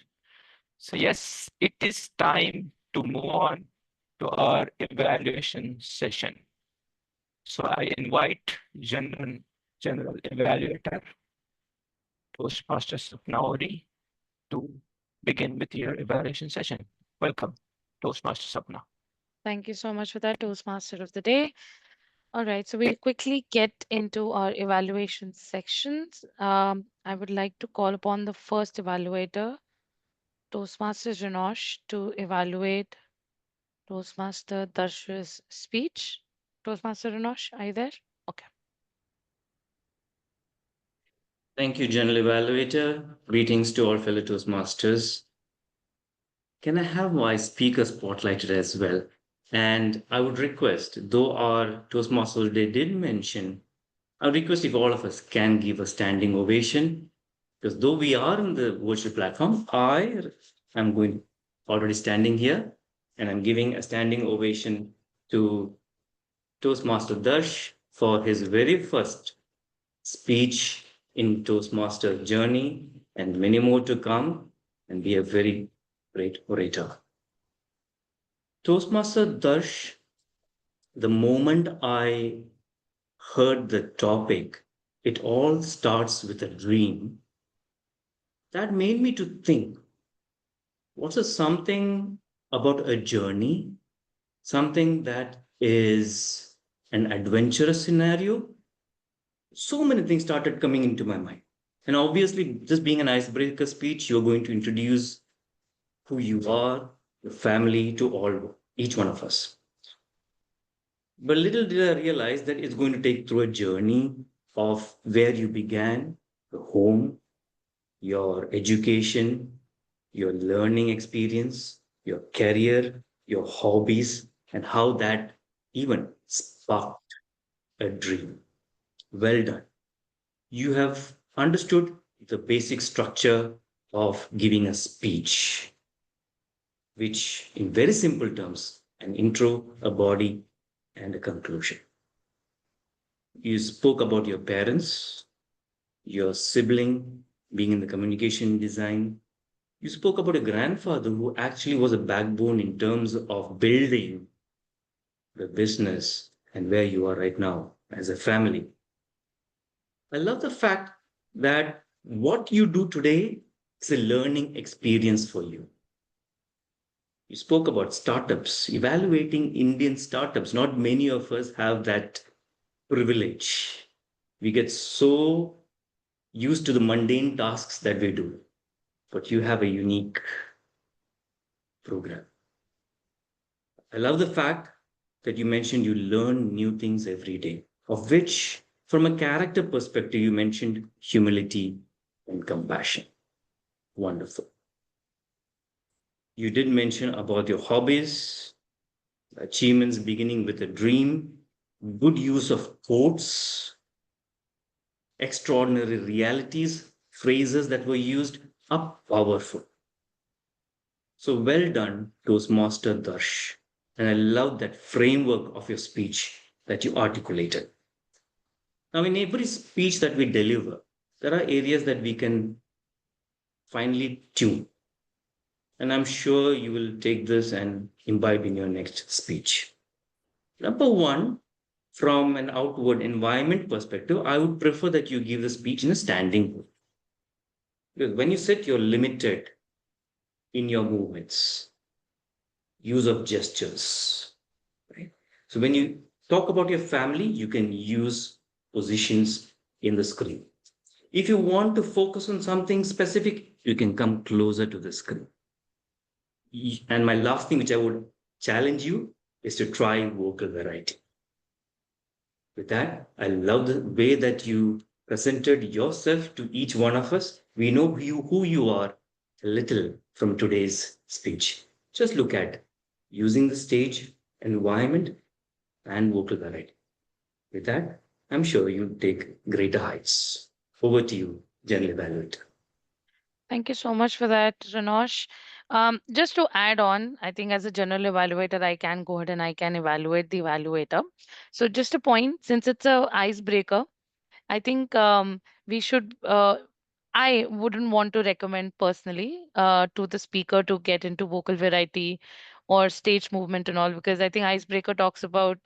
So yes, it is time to move on to our evaluation session. So I invite general evaluator, Toastmaster Sapna to begin with your evaluation session. Welcome, Toastmaster Sapna. Thank you so much for that, Toastmaster of the Day. All right, so we'll quickly get into our evaluation sections. I would like to call upon the first evaluator, Toastmaster Renosh, to evaluate Toastmaster Darsh's speech. Toastmaster Renosh, are you there? Okay. Thank you, General Evaluator. Greetings to all fellow Toastmasters. Can I have my speaker spotlighted as well? And I would request, though our Toastmasters Day did mention, I would request if all of us can give a standing ovation, because though we are on the virtual platform, I am going already standing here, and I'm giving a standing ovation to Toastmaster Darsh for his very first speech in Toastmaster journey, and many more to come, and be a very great orator. Toastmaster Darsh, the moment I heard the topic, it all starts with a dream that made me to think, what's a something about a journey, something that is an adventurous scenario? So many things started coming into my mind. And obviously, just being an icebreaker speech, you're going to introduce who you are, your family to all, each one of us. But little did I realize that it's going to take through a journey of where you began, your home, your education, your learning experience, your career, your hobbies, and how that even sparked a dream. Well done. You have understood the basic structure of giving a speech, which, in very simple terms, an intro, a body, and a conclusion. You spoke about your parents, your sibling being in the communication design. You spoke about a grandfather who actually was a backbone in terms of building the business and where you are right now as a family. I love the fact that what you do today is a learning experience for you. You spoke about startups, evaluating Indian startups. Not many of us have that privilege. We get so used to the mundane tasks that we do, but you have a unique program. I love the fact that you mentioned you learn new things every day, of which, from a character perspective, you mentioned humility and compassion. Wonderful. You did mention about your hobbies, achievements beginning with a dream, good use of quotes, extraordinary realities, phrases that were used are powerful. So well done, Toastmaster Darsh. And I love that framework of your speech that you articulated. Now, in every speech that we deliver, there are areas that we can finely tune. And I'm sure you will take this and imbibe in your next speech. Number one, from an outward environment perspective, I would prefer that you give the speech in a standing pose. Because when you sit, you're limited in your movements, use of gestures, right? So when you talk about your family, you can use positions in the screen. If you want to focus on something specific, you can come closer to the screen. And my last thing, which I would challenge you, is to try vocal variety. With that, I love the way that you presented yourself to each one of us. We know who you are a little from today's speech. Just look at using the stage, environment, and vocal variety. With that, I'm sure you'll take greater heights. Over to you, General Evaluator. Thank you so much for that, Ranosh. Just to add on, I think as a general evaluator, I can go ahead and I can evaluate the evaluator. So just a point, since it's a icebreaker, I think we should. I wouldn't want to recommend personally to the speaker to get into vocal variety or stage movement and all, because I think icebreaker talks about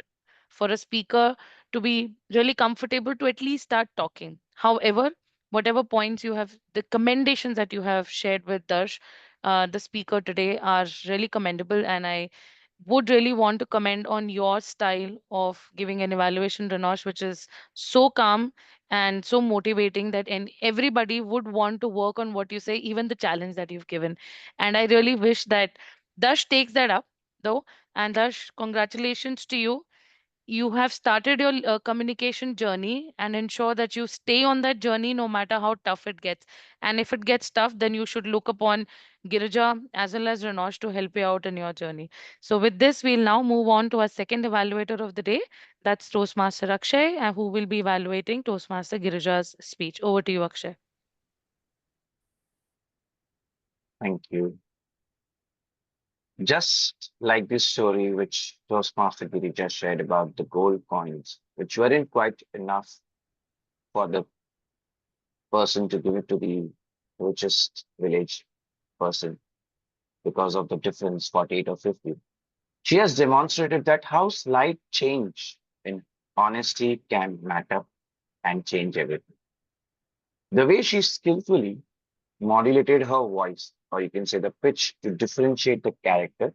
for a speaker to be really comfortable to at least start talking. However, whatever points you have, the commendations that you have shared with Darsh, the speaker today, are really commendable, and I would really want to comment on your style of giving an evaluation, Renosh, which is so calm and so motivating that everybody would want to work on what you say, even the challenge that you've given. And I really wish that Dash takes that up, though. And Dash, congratulations to you. You have started your communication journey, and ensure that you stay on that journey no matter how tough it gets. And if it gets tough, then you should look upon Girija as well as Renosh to help you out in your journey. So with this, we'll now move on to our second evaluator of the day. That's Toastmaster Akshay, who will be evaluating Toastmaster Girija's speech. Over to you, Akshay. Thank you. Just like this story which Toastmaster Giri just shared about the gold coins, which weren't quite enough for the person to give it to the richest village person because of the difference, 48 or 50. She has demonstrated that how slight change in honesty can matter and change everything. The way she skillfully modulated her voice, or you can say the pitch, to differentiate the character,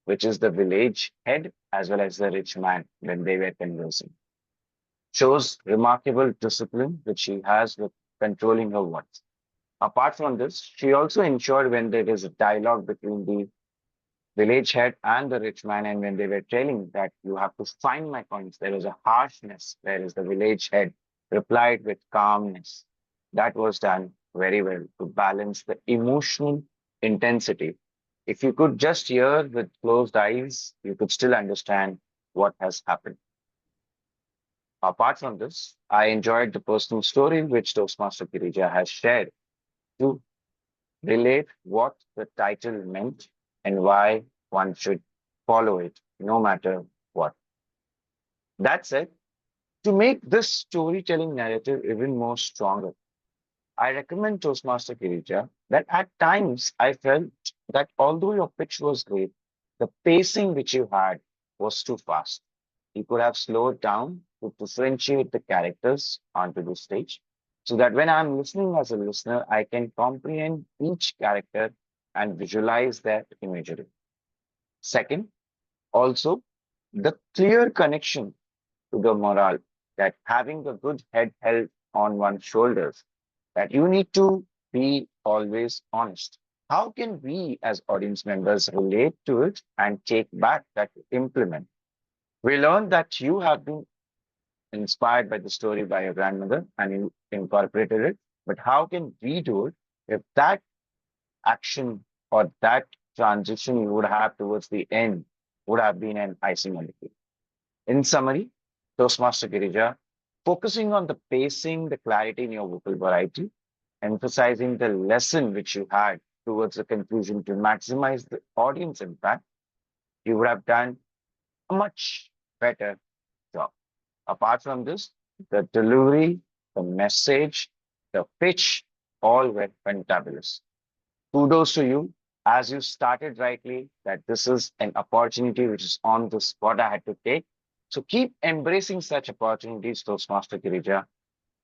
which is the village head as well as the rich man when they were conversing, shows remarkable discipline which she has with controlling her voice. Apart from this, she also ensured when there is a dialogue between the village head and the rich man, and when they were telling that you have to find my coins, there was a harshness, whereas the village head replied with calmness. That was done very well to balance the emotional intensity. If you could just hear with closed eyes, you could still understand what has happened. Apart from this, I enjoyed the personal story which Toastmaster Girija has shared to relate what the title meant and why one should follow it no matter what. That said, to make this storytelling narrative even more stronger, I recommend Toastmaster Girija that at times I felt that although your pitch was great, the pacing which you had was too fast. You could have slowed down to differentiate the characters onto the stage so that when I'm listening as a listener, I can comprehend each character and visualize their imagery. Second, also the clear connection to the morale, that having a good head held on one's shoulders, that you need to be always honest. How can we as audience members relate to it and take back that implement? We learned that you have been inspired by the story by your grandmother and you incorporated it. But how can we do it if that action or that transition you would have towards the end would have been an icing on the cake? In summary, Toastmaster Girija, focusing on the pacing, the clarity in your vocal variety, emphasizing the lesson which you had towards the conclusion to maximize the audience impact, you would have done a much better job. Apart from this, the delivery, the message, the pitch, all were fantabulous. Kudos to you, as you started rightly, that this is an opportunity which is on the spot I had to take. So keep embracing such opportunities, Toastmaster Girija,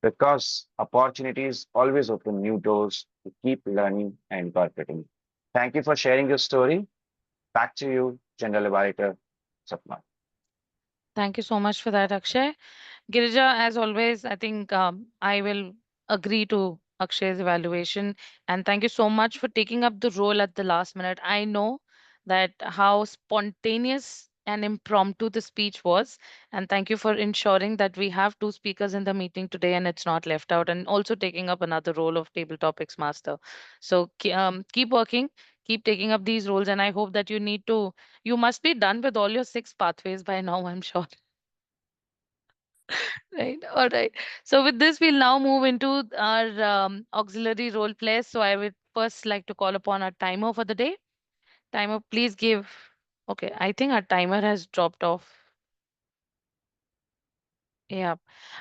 because opportunities always open new doors to keep learning and incorporating. Thank you for sharing your story. Back to you, General Evaluator Sapna. Thank you so much for that, Akshay. Girija, as always, I think I will agree to Akshay's evaluation. And thank you so much for taking up the role at the last minute. I know that how spontaneous and impromptu the speech was. And thank you for ensuring that we have two speakers in the meeting today and it's not left out, and also taking up another role of Table Topics Master. So keep working, keep taking up these roles. And I hope that you must be done with all your six pathways by now, I'm sure. Right. All right. So with this, we'll now move into our auxiliary role plays. So I would first like to call upon our timer for the day. Timer, please give. Okay, I think our timer has dropped off. Yeah.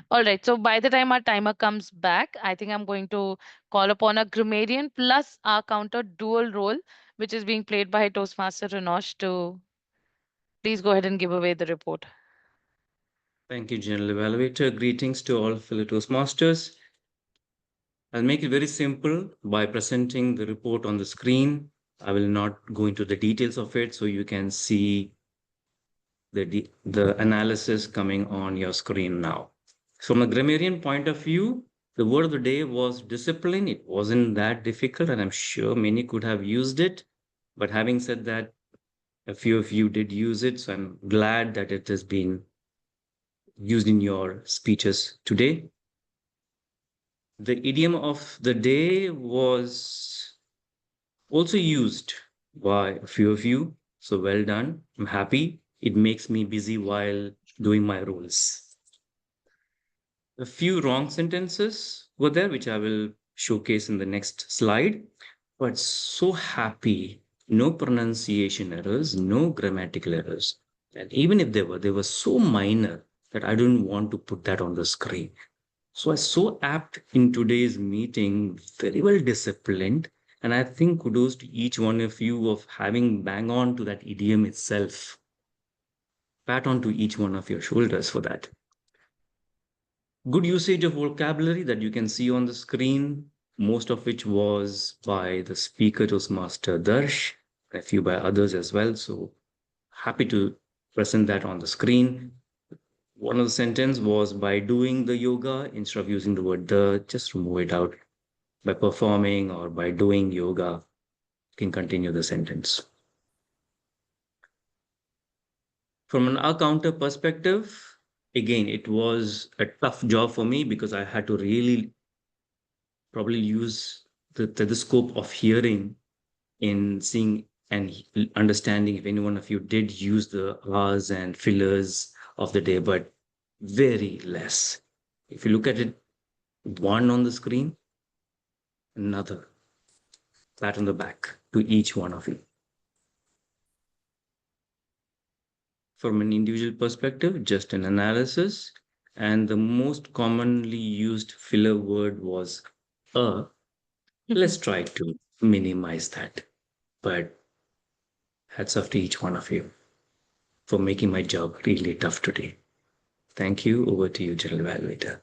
All right. So by the time our timer comes back, I think I'm going to call upon a grammarian plus our counter dual role, which is being played by Toastmaster Renosh to please go ahead and give away the report. Thank you, General Evaluator. Greetings to all fellow Toastmasters. I'll make it very simple by presenting the report on the screen. I will not go into the details of it so you can see the analysis coming on your screen now. From a grammarian point of view, the word of the day was discipline. It wasn't that difficult, and I'm sure many could have used it. But having said that, a few of you did use it, so I'm glad that it has been used in your speeches today. The idiom of the day was also used by a few of you. So well done. I'm happy. It makes me busy while doing my roles. A few wrong sentences were there, which I will showcase in the next slide. But so happy, no pronunciation errors, no grammatical errors. And even if they were so minor that I didn't want to put that on the screen. So I so apt in today's meeting, very well disciplined. And I think kudos to each one of you of having bang on to that idiom itself. Pat on to each one of your shoulders for that. Good usage of vocabulary that you can see on the screen, most of which was by the speaker Toastmaster Darsh, a few by others as well. So happy to present that on the screen. One of the sentence was by doing the yoga, instead of using the word the, just remove it out. By performing or by doing yoga, you can continue the sentence. From an counter perspective, again, it was a tough job for me because I had to really probably use the scope of hearing in seeing and understanding if any one of you did use the R's and fillers of the day, but very less. If you look at it, one on the screen, another, pat on the back to each one of you. From an individual perspective, just an analysis. And the most commonly used filler word was a. Let's try to minimize that. But hats off to each one of you for making my job really tough today. Thank you. Over to you, General Evaluator.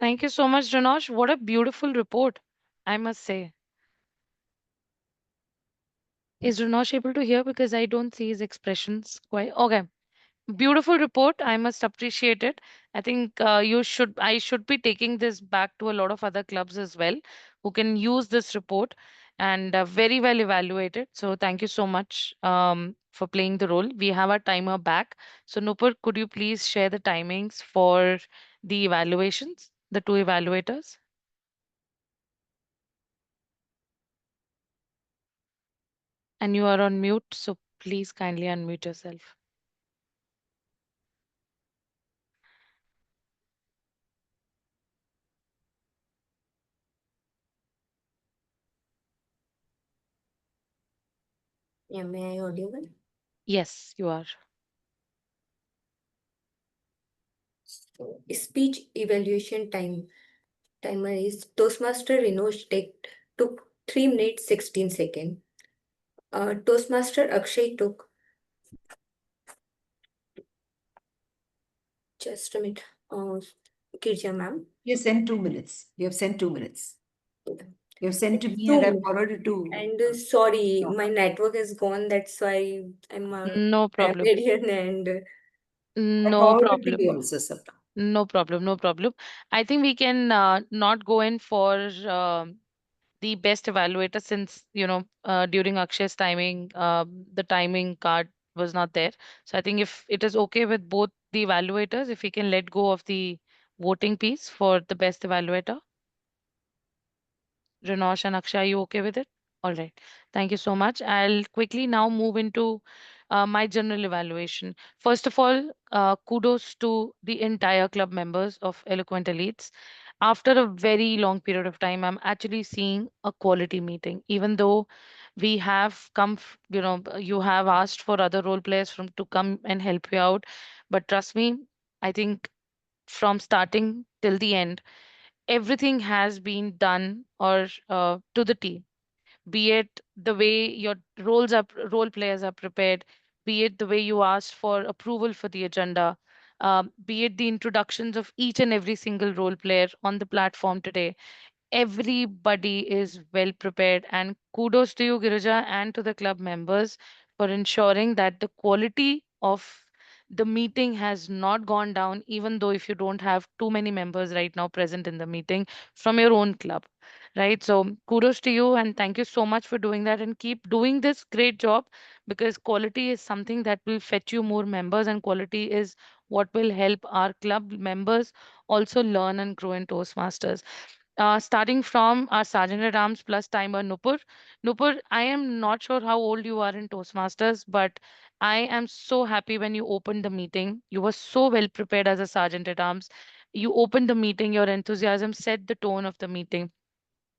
Thank you so much, Renosh. What a beautiful report, I must say. Is Renosh able to hear? Because I don't see his expressions quite. Okay. Beautiful report. I must appreciate it. I think I should be taking this back to a lot of other clubs as well who can use this report and very well evaluated. So thank you so much for playing the role. We have our timer back. So Nupur, could you please share the timings for the evaluations, the two evaluators? And you are on mute, so please kindly unmute yourself. Am I audible? Yes, you are. So, speech evaluation timer is Toastmaster Renosh took 3 minutes 16 seconds. Toastmaster Akshay took just a minute. Girija ma'am. You sent 2 minutes. You have sent 2 minutes. You have sent to me Two and I minutes. forwarded it to. And sorry, my network is gone. That's why I'm a No problem. grammarian and I No forwarded it to problem. you also, Sapna. No problem. No problem. I think we can not go in for the best evaluator since, during Akshay's timing, the timing card was not there. So I think if it is okay with both the evaluators, if we can let go of the voting piece for the best evaluator. Renosh and Akshay, are you okay with it? All right. Thank you so much. I'll quickly now move into my general evaluation. First of all, kudos to the entire club members of Eloquent Elites. After a very long period of time, I'm actually seeing a quality meeting, even though we have come, you have asked for other role players to come and help you out. But trust me, I think from starting till the end, everything has been done or to the T, be it the way your role players are prepared, be it the way you asked for approval for the agenda, be it the introductions of each and every single role player on the platform today. Everybody is well prepared, and kudos to you, Girija, and to the club members for ensuring that the quality of the meeting has not gone down, even though if you don't have too many members right now present in the meeting from your own club, right? So kudos to you and thank you so much for doing that and keep doing this great job, because quality is something that will fetch you more members, and quality is what will help our club members also learn and grow in Toastmasters. Starting from our Sergeant at Arms plus timer Nupur. Nupur, I am not sure how old you are in Toastmasters, but I am so happy when you opened the meeting. You were so well prepared as a Sergeant at Arms. You opened the meeting, your enthusiasm set the tone of the meeting.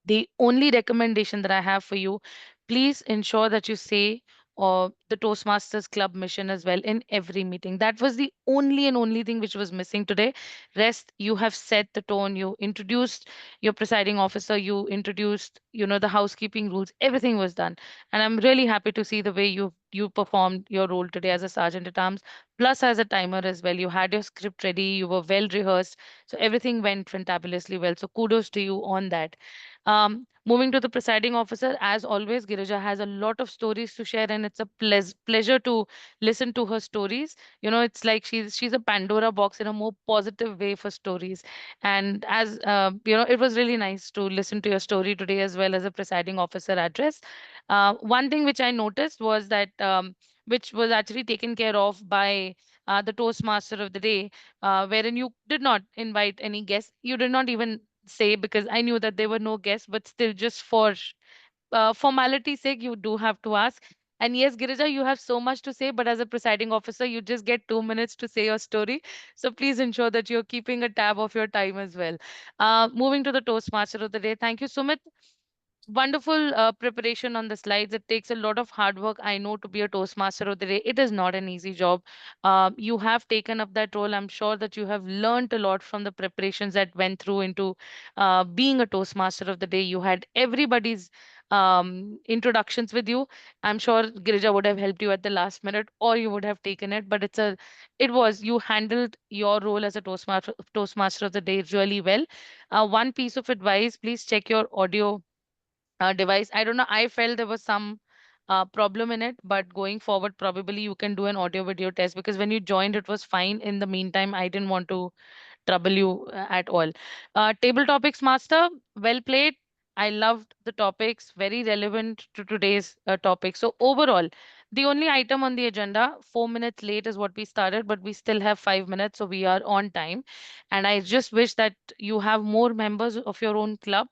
The only recommendation that I have for you, please ensure that you say the Toastmasters Club mission as well in every meeting. That was the only and only thing which was missing today. Rest, you have set the tone. You introduced your presiding officer. You introduced, the housekeeping rules. Everything was done, and I'm really happy to see the way you performed your role today as a sergeant at arms, plus as a timer as well. You had your script ready. You were well rehearsed, so everything went fantabulously well. So kudos to you on that. Moving to the presiding officer, as always, Girija has a lot of stories to share, and it's a pleasure to listen to her stories. It's like she's a Pandora box in a more positive way for stories. And as it was really nice to listen to your story today as well as a presiding officer address. One thing which I noticed was that which was actually taken care of by the Toastmaster of the day, wherein you did not invite any guests. You did not even say, because I knew that there were no guests, but still, just for formality's sake, you do have to ask. And yes, Girija, you have so much to say, but as a presiding officer, you just get 2 minutes to say your story. So please ensure that you're keeping a tab of your time as well. Moving to the Toastmaster of the day. Thank you, Sumit. Wonderful preparation on the slides. It takes a lot of hard work, I know, to be a Toastmaster of the day. It is not an easy job. You have taken up that role. I'm sure that you have learned a lot from the preparations that went through into being a Toastmaster of the day. You had everybody's introductions with you. I'm sure Girija would have helped you at the last minute, or you would have taken it. But you handled your role as a Toastmaster of the day really well. One piece of advice: please check your audio device. I don't know. I felt there was some problem in it, but going forward, probably you can do an audio video test, because when you joined, it was fine. In the meantime, I didn't want to trouble you at all. Table topics master, well played. I loved the topics, very relevant to today's topic. So overall, the only item on the agenda, 4 minutes late is what we started, but we still have 5 minutes, so we are on time. And I just wish that you have more members of your own club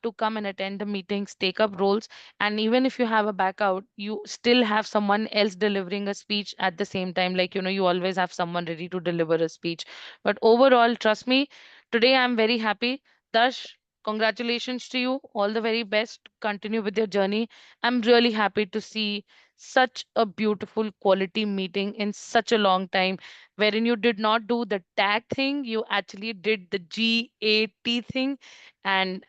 to come and attend the meetings, take up roles, and even if you have a back out, you still have someone else delivering a speech at the same time. Like, you always have someone ready to deliver a speech. But overall, trust me, today I'm very happy. Dash, congratulations to you. All the very best. Continue with your journey. I'm really happy to see such a beautiful quality meeting in such a long time, wherein you did not do the tag thing, you actually did the GAT thing. And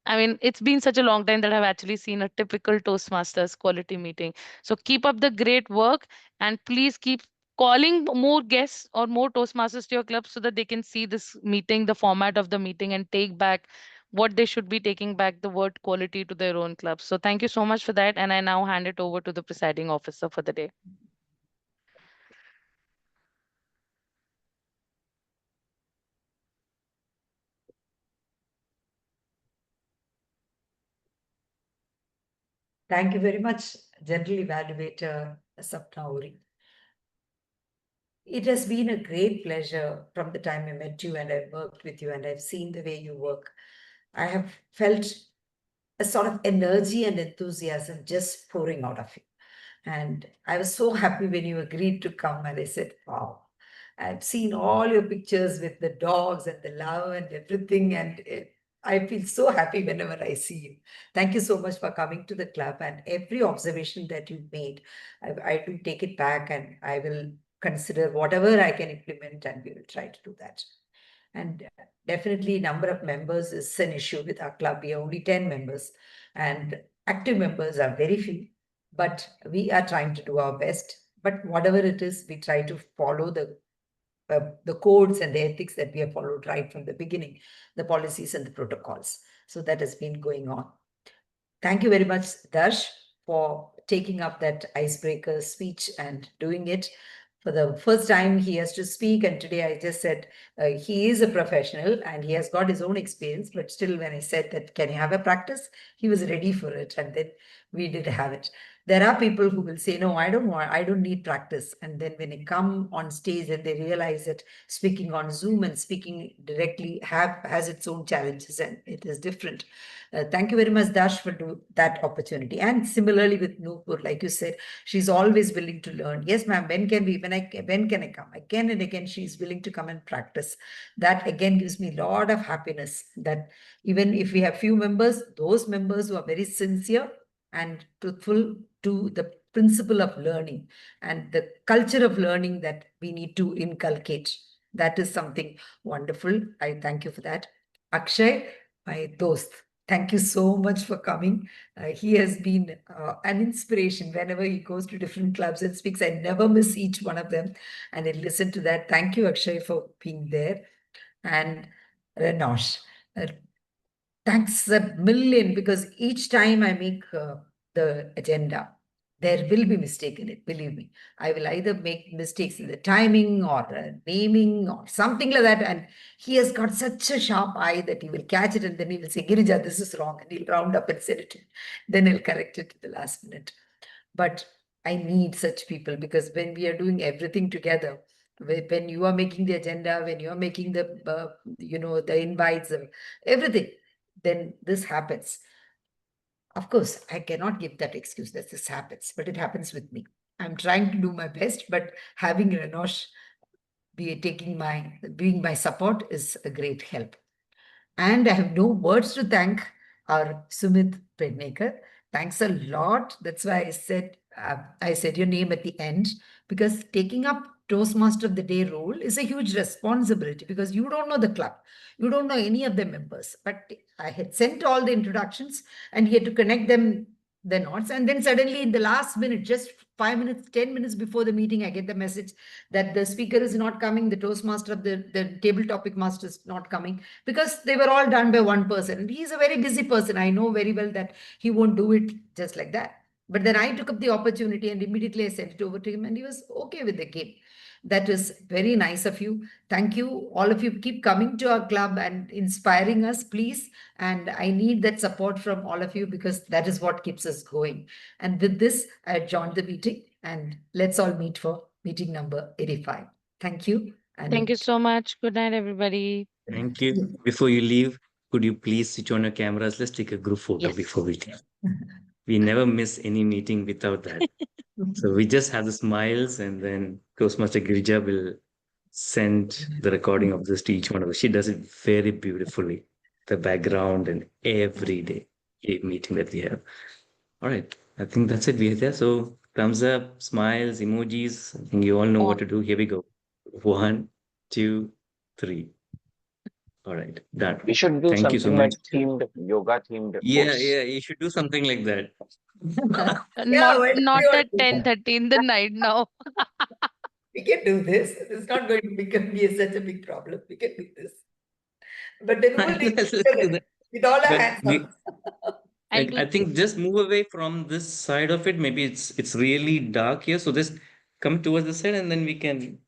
I mean, it's been such a long time that I've actually seen a typical Toastmasters quality meeting. So keep up the great work, and please keep calling more guests or more Toastmasters to your club so that they can see this meeting, the format of the meeting, and take back what they should be taking back, the word quality, to their own clubs. So thank you so much for that. And I now hand it over to the presiding officer for the day. Thank you very much, General Evaluator Sapna Ohri. It has been a great pleasure from the time I met you and I've worked with you and I've seen the way you work. I have felt a sort of energy and enthusiasm just pouring out of you. And I was so happy when you agreed to come and I said, wow, I've seen all your pictures with the dogs and the love and everything. And I feel so happy whenever I see you. Thank you so much for coming to the club, and every observation that you made, I do take it back and I will consider whatever I can implement, and we will try to do that. And definitely number of members is an issue with our club. We are only 10 members and active members are very few, but we are trying to do our best. But whatever it is, we try to follow the codes and the ethics that we have followed right from the beginning, the policies and the protocols. So that has been going on. Thank you very much, Darsh, for taking up that icebreaker speech and doing it. for the first time he has to speak, and today I just said he is a professional and he has got his own experience, but still when I said that can you have a practice, he was ready for it, and then we did have it. There are people who will say, no, I don't need practice, and then when they come on stage and they realize that speaking on Zoom and speaking directly has its own challenges and it is different. Thank you very much, Darsh, for that opportunity. And similarly with Nupur, like you said, she's always willing to learn. Yes, ma'am, when can I come? Again and again, she's willing to come and practice. That again gives me a lot of happiness that even if we have few members, those members who are very sincere and truthful to the principle of learning and the culture of learning that we need to inculcate. That is something wonderful. I thank you for that. Akshay, my dost, thank you so much for coming. He has been an inspiration whenever he goes to different clubs and speaks. I never miss each one of them. And I listen to that. Thank you, Akshay, for being there. And Renosh, thanks a million, because each time I make the agenda, there will be mistake in it, believe me. I will either make mistakes in the timing or naming or something like that. And he has got such a sharp eye that he will catch it and then he will say, Girija, this is wrong. And he'll round up and send it to me. Then he'll correct it at the last minute. But I need such people, because when we are doing everything together, when you are making the agenda, when you are making the, the invites, everything, then this happens. Of course, I cannot give that excuse that this happens, but it happens with me. I'm trying to do my best, but having Renosh being my support is a great help. And I have no words to thank our Sumit Pednekar. Thanks a lot. That's why I said your name at the end, because taking up Toastmaster of the Day role is a huge responsibility, because you don't know the club. You don't know any of the members. But I had sent all the introductions and he had to connect them, the notes. And then suddenly in the last minute, just 5 minutes, 10 minutes before the meeting, I get the message that the speaker is not coming, the Toastmaster of the table topic master is not coming, because they were all done by one person. And he's a very busy person. I know very well that he won't do it just like that. But then I took up the opportunity and immediately I sent it over to him and he was okay with the game. That is very nice of you. Thank you. All of you keep coming to our club and inspiring us, please. And I need that support from all of you, because that is what keeps us going. And with this, I joined the meeting and let's all meet for meeting number 85. Thank you. And Thank you so much. Good night, everybody. Thank you. Before you leave, could you please switch on your cameras? Let's take a group photo Yes. before we leave. We never miss any meeting without that. So we just have the smiles, and then Toastmaster Girija will send the recording of this to each one of us. She does it very beautifully, the background and every day meeting that we have. All right. I think that's it. We are there. So thumbs up, smiles, emojis. I think you all know what to do. Here we go. 1, 2, 3. All right. Done. We should do Thank you so something much. like themed yoga themed Yeah, posts. yeah. You should do something like that. Not why don't not we all at do that? 10:30 in the night now. We can do this. It's not going to be such a big problem. We can do this. But then who will lead Let's do that. with all our But hands we, up? I'll do I think just move away from this side of it. Maybe it's really dark here. So just come towards the side and then we can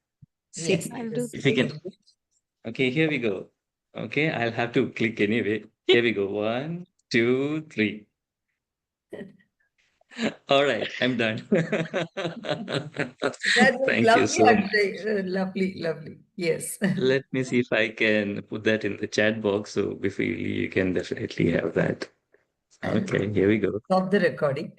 see. Yes, I'll this do If we we can. can do. Okay, here we go. Okay, I'll have to click anyway. Here we go. 1, 2, 3. All right, I'm done. That was Thank you lovely, so much. Akshay. Lovely, lovely. Yes. Let me see if I can put that in the chat box. So before you leave, you can definitely have that. And Okay, here we go. stop the recording.